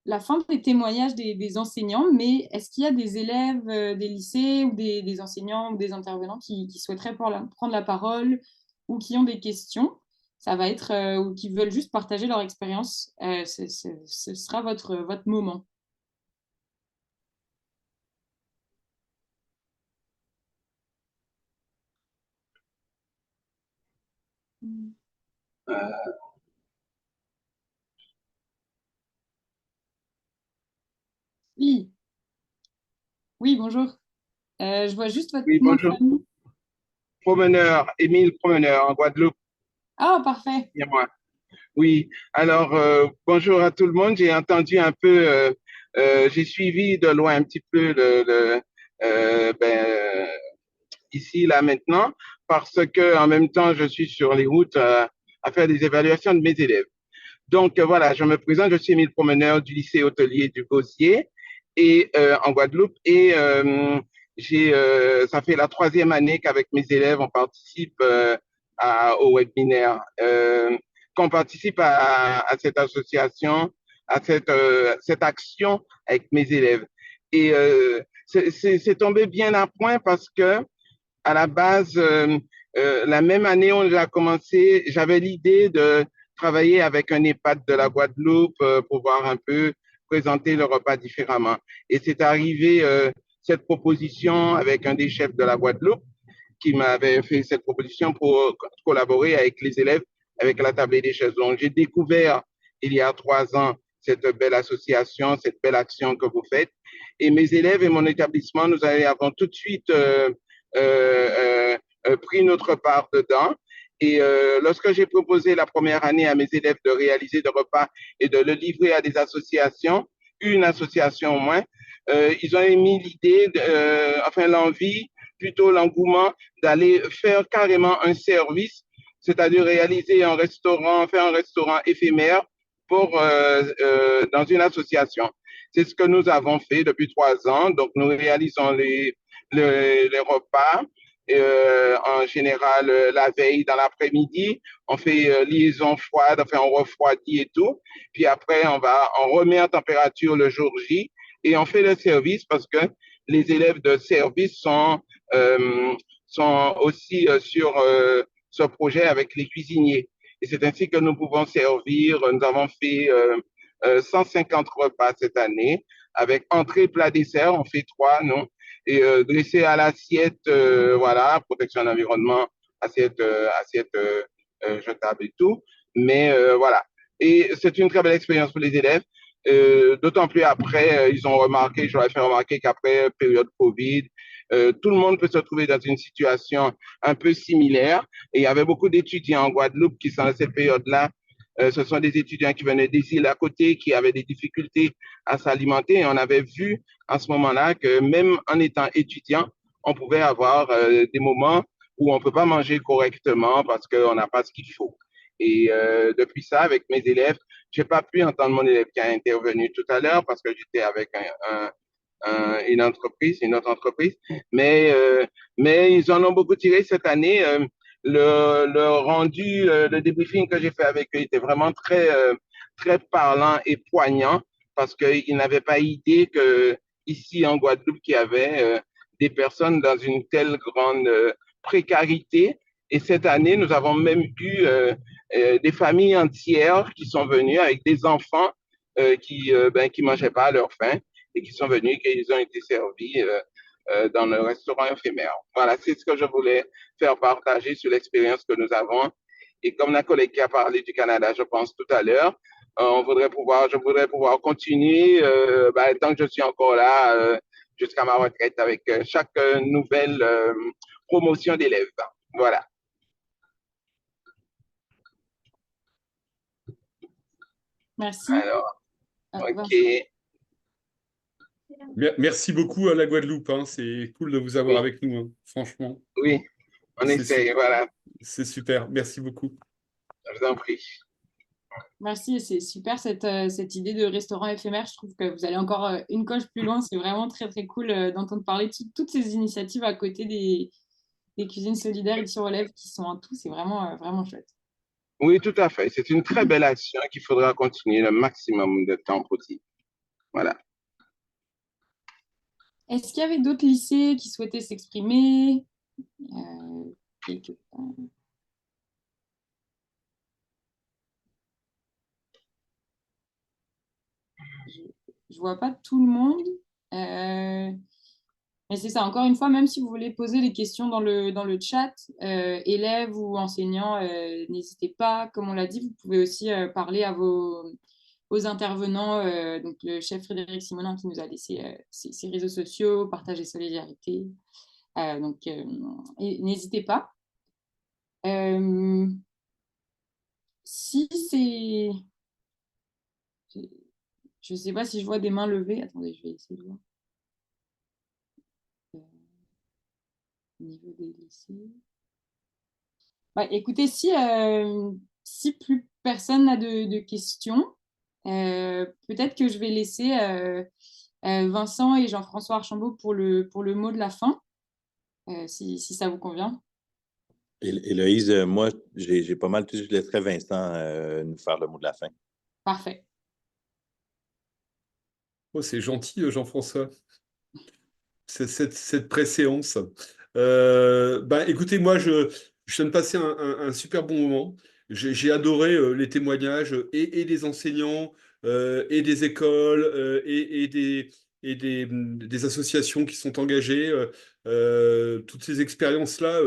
la fin des témoignages des enseignants, mais est-ce qu'il y a des élèves des lycées ou des enseignants ou des intervenants qui souhaiteraient prendre la parole ou qui ont des questions? Ça va être, ou qui veulent juste partager leur expérience. Ce sera votre moment. Oui, oui, bonjour. Je vois juste votre Oui, nom de bonjour. famille. Promeneur, Émile Promeneur, en Guadeloupe. Ah, parfait. C'est moi. Oui, alors bonjour à tout le monde. J'ai entendu un peu, j'ai suivi de loin un petit peu ici, là, maintenant, parce que en même temps, je suis sur les routes à faire des évaluations de mes élèves. Donc voilà, je me présente, je suis Émile Promeneur du lycée hôtelier du Gosier et en Guadeloupe et ça fait la 3e année qu'avec mes élèves on participe au webinaire, qu'on participe à cette association, à cette action avec mes élèves. Et c'est tombé bien à point parce que à la base, la même année où on a commencé, j'avais l'idée de travailler avec un EHPAD de la Guadeloupe pour voir un peu présenter le repas différemment. Et c'est arrivé cette proposition avec un des chefs de la Guadeloupe qui m'avait fait cette proposition pour collaborer avec les élèves avec la table des chaises. Donc, j'ai découvert il y a 3 ans cette belle association, cette belle action que vous faites. Et mes élèves et mon établissement, nous avons tout de suite pris notre part dedans. Et lorsque j'ai proposé la première année à mes élèves de réaliser des repas et de le livrer à des associations, une association au moins, ils ont émis l'idée, enfin l'envie, plutôt l'engouement d'aller faire carrément un service, c'est-à-dire réaliser un restaurant, faire un restaurant éphémère dans une association. C'est ce que nous avons fait depuis 3 ans. Donc, nous réalisons les repas. En général, la veille, dans l'après-midi, on fait liaison froide, enfin on refroidit et tout. Puis après, on remet en température le jour J et on fait le service parce que les élèves de service sont aussi sur ce projet avec les cuisiniers. Et c'est ainsi que nous pouvons servir. Nous avons fait 150 repas cette année avec entrée, plat, dessert. On fait 3, non? Et dressé à l'assiette, voilà, protection de l'environnement, assiette jetable et tout. Mais voilà. Et c'est une très belle expérience pour les élèves. D'autant plus après, ils ont remarqué, je leur ai fait remarquer qu'après période Covid, tout le monde peut se trouver dans une situation un peu similaire. Et il y avait beaucoup d'étudiants en Guadeloupe qui sont dans cette période-là. Ce sont des étudiants qui venaient des îles à côté, qui avaient des difficultés à s'alimenter. Et on avait vu à ce moment-là que même en étant étudiant, on pouvait avoir des moments où on ne peut pas manger correctement parce qu'on n'a pas ce qu'il faut. Et depuis ça, avec mes élèves, je n'ai pas pu entendre mon élève qui a intervenu tout à l'heure parce que j'étais avec une autre entreprise, mais ils en ont beaucoup tiré cette année. Le rendu, le débriefing que j'ai fait avec eux était vraiment très parlant et poignant parce qu'ils n'avaient pas idée que ici en Guadeloupe, qu'il y avait des personnes dans une telle grande précarité. Et cette année, nous avons même eu des familles entières qui sont venues avec des enfants qui mangeaient pas à leur faim et qui sont venus et qui ont été servis dans le restaurant éphémère. Voilà, c'est ce que je voulais faire partager sur l'expérience que nous avons. Et comme la collègue qui a parlé du Canada, je pense tout à l'heure, je voudrais pouvoir continuer tant que je suis encore là jusqu'à ma retraite avec chaque nouvelle promotion d'élèves. Voilà. Merci. Alors, OK. Merci beaucoup à la Guadeloupe. Hein. C'est cool de vous avoir avec nous, hein, franchement. Oui, on essaye, voilà. C'est super. Merci beaucoup. Je vous en prie. Merci, et c'est super cette idée de restaurant éphémère. Je trouve que vous allez encore une coche plus loin. C'est vraiment très, très cool d'entendre parler de toutes ces initiatives à côté des cuisines solidaires ici relève qui sont en tout. C'est vraiment, vraiment chouette. Oui, tout à fait. C'est une très belle action qu'il faudra continuer le maximum de temps possible. Voilà. Est-ce qu'il y avait d'autres lycées qui souhaitaient s'exprimer Je vois pas tout le monde. Mais c'est ça, encore une fois, même si vous voulez poser des questions dans le chat, élèves ou enseignants, n'hésitez pas. Comme on l'a dit, vous pouvez aussi parler à aux intervenants, donc le chef Frédéric Simonin qui nous a laissé ses réseaux sociaux, partager solidarité. Donc, n'hésitez pas. Si c'est... Je ne sais pas si je vois des mains levées. Attendez, je vais essayer de voir. Au niveau des lycées. Bah, écoutez, si plus personne n'a de questions, peut-être que je vais laisser Vincent et Jean-François Archambault pour le mot de la fin, si ça vous convient. Héloïse, moi, j'ai pas mal, je laisserai Vincent nous faire le mot de la fin. Parfait. Oh, c'est gentil, Jean-François. Cette préséance. Écoutez, moi, je viens de passer un super bon moment. J'ai adoré les témoignages et des enseignants et des écoles et des associations qui sont engagées. Toutes ces expériences-là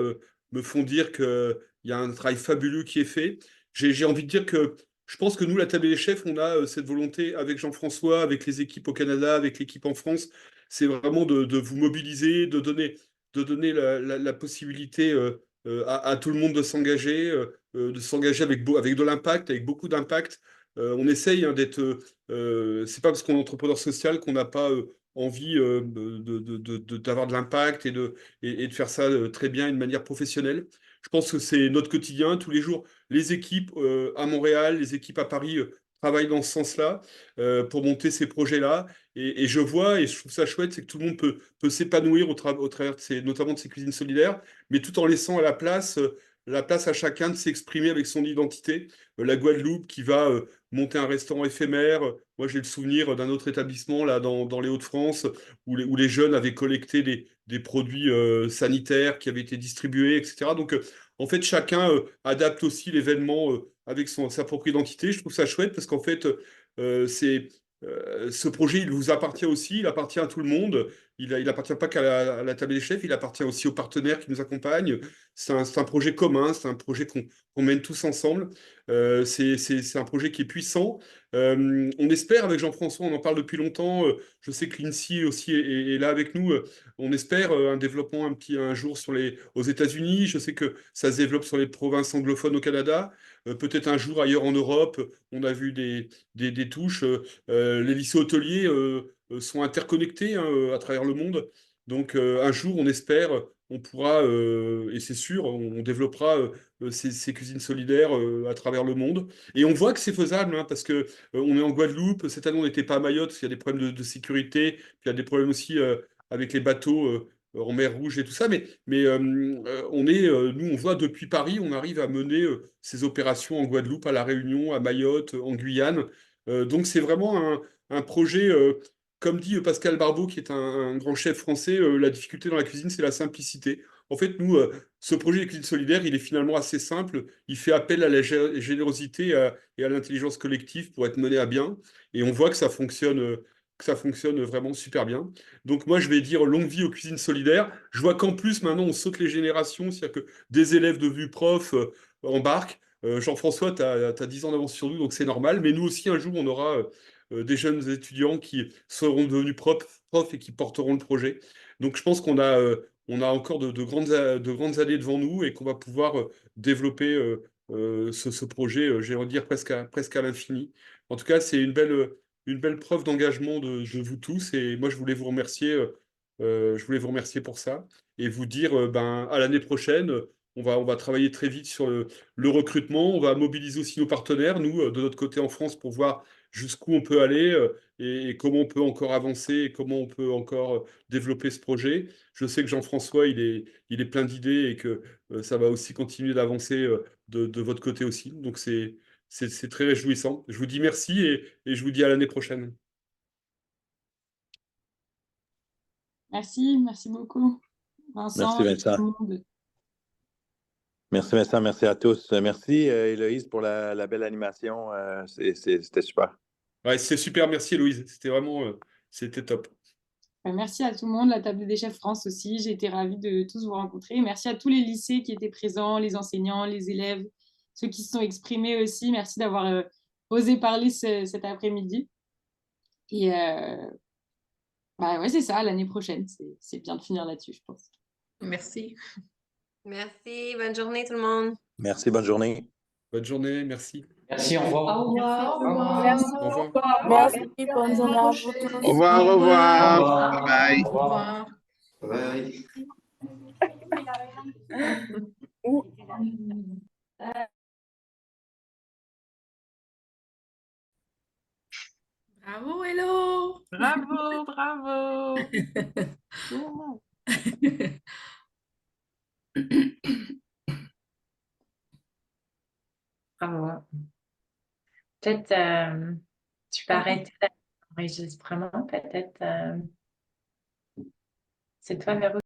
me font dire qu'il y a un travail fabuleux qui est fait. J'ai envie de dire que je pense que nous, la table des chefs, on a cette volonté avec Jean-François, avec les équipes au Canada, avec l'équipe en France, c'est vraiment de vous mobiliser, de donner la possibilité à tout le monde de s'engager avec de l'impact, avec beaucoup d'impact. On essaye d'être. C'est pas parce qu'on est entrepreneur social qu'on n'a pas envie d'avoir de l'impact et de faire ça très bien et de manière professionnelle. Je pense que c'est notre quotidien tous les jours. Les équipes à Montréal, les équipes à Paris travaillent dans ce sens-là pour monter ces projets-là. Et je vois, et je trouve ça chouette, c'est que tout le monde peut s'épanouir au travers notamment de ces cuisines solidaires, mais tout en laissant la place à chacun de s'exprimer avec son identité. La Guadeloupe qui va monter un restaurant éphémère. Moi, j'ai le souvenir d'un autre établissement là dans les Hauts-de-France où les jeunes avaient collecté des produits sanitaires qui avaient été distribués, etc. Donc, en fait, chacun adapte aussi l'événement avec sa propre identité. Je trouve ça chouette parce qu'en fait, ce projet, il vous appartient aussi, il appartient à tout le monde. Il appartient pas à la table des chefs, il appartient aussi aux partenaires qui nous accompagnent. C'est un projet commun, c'est un projet qu'on mène tous ensemble. C'est un projet qui est puissant. On espère, avec Jean-François, on en parle depuis longtemps. Je sais que l'INSEE aussi est là avec nous. On espère un développement un jour aux États-Unis. Je sais que ça se développe sur les provinces anglophones au Canada. Peut-être un jour ailleurs en Europe. On a vu des touches. Les lycées hôteliers sont interconnectés à travers le monde. Donc un jour, on espère, on pourra, et c'est sûr, on développera ces cuisines solidaires à travers le monde. Et on voit que c'est faisable, hein, parce que on est en Guadeloupe. Cette année, on n'était pas à Mayotte, parce qu'il y a des problèmes de sécurité. Puis il y a des problèmes aussi avec les bateaux en mer Rouge et tout ça. Mais nous, on voit depuis Paris, on arrive à mener ces opérations en Guadeloupe, à La Réunion, à Mayotte, en Guyane. Donc c'est vraiment un projet, comme dit Pascal Barbeau, qui est un grand chef français, la difficulté dans la cuisine, c'est la simplicité. En fait, nous, ce projet de cuisine solidaire, il est finalement assez simple. Il fait appel à la générosité et à l'intelligence collective pour être mené à bien. Et on voit que ça fonctionne vraiment super bien. Donc moi, je vais dire longue vie aux cuisines solidaires. Je vois qu'en plus, maintenant, on saute les générations, c'est-à-dire que des élèves devenus profs embarquent. Jean-François, tu as 10 ans d'avance sur nous, donc c'est normal. Mais nous aussi, un jour, on aura des jeunes étudiants qui seront devenus profs et qui porteront le projet. Donc je pense on a encore de grandes années devant nous et qu'on va pouvoir développer ce projet, j'ai envie de dire presque à l'infini. En tout cas, c'est une belle preuve d'engagement de vous tous. Et moi, je voulais vous remercier pour ça et vous dire à l'année prochaine. On va travailler très vite sur le recrutement. On va mobiliser aussi nos partenaires, nous, de notre côté en France, pour voir jusqu'où on peut aller et comment on peut encore avancer et comment on peut encore développer ce projet. Je sais que Jean-François, il est plein d'idées et que ça va aussi continuer d'avancer de votre côté aussi. Donc, c'est très réjouissant. Je vous dis merci et je vous dis à l'année prochaine. Merci beaucoup. Vincent, Merci, Vincent. tout le monde. Merci, Vincent. Merci à tous. Merci, Héloïse, pour la belle animation. C'était super. Ouais, c'est super. Merci, Héloïse. C'était top. Merci à tout le monde, la table des chefs France aussi. J'ai été ravie de tous vous rencontrer. Merci à tous les lycées qui étaient présents, les enseignants, les élèves, ceux qui se sont exprimés aussi. Merci d'avoir osé parler cet après-midi. Et ouais, c'est ça, l'année prochaine. C'est bien de finir là-dessus, je pense. Merci. Merci. Bonne journée, tout le monde. Merci, bonne journée. Bonne journée, merci. Merci, au revoir. Au revoir. Au revoir. Merci. Au revoir. Merci, bonne journée à vous tous. Au revoir, au revoir. Bye bye. Au revoir. Bye. Bravo, hello. Bravo. Bravo. Peut-être tu peux arrêter l'enregistrement, peut-être. C'est toi, Véro.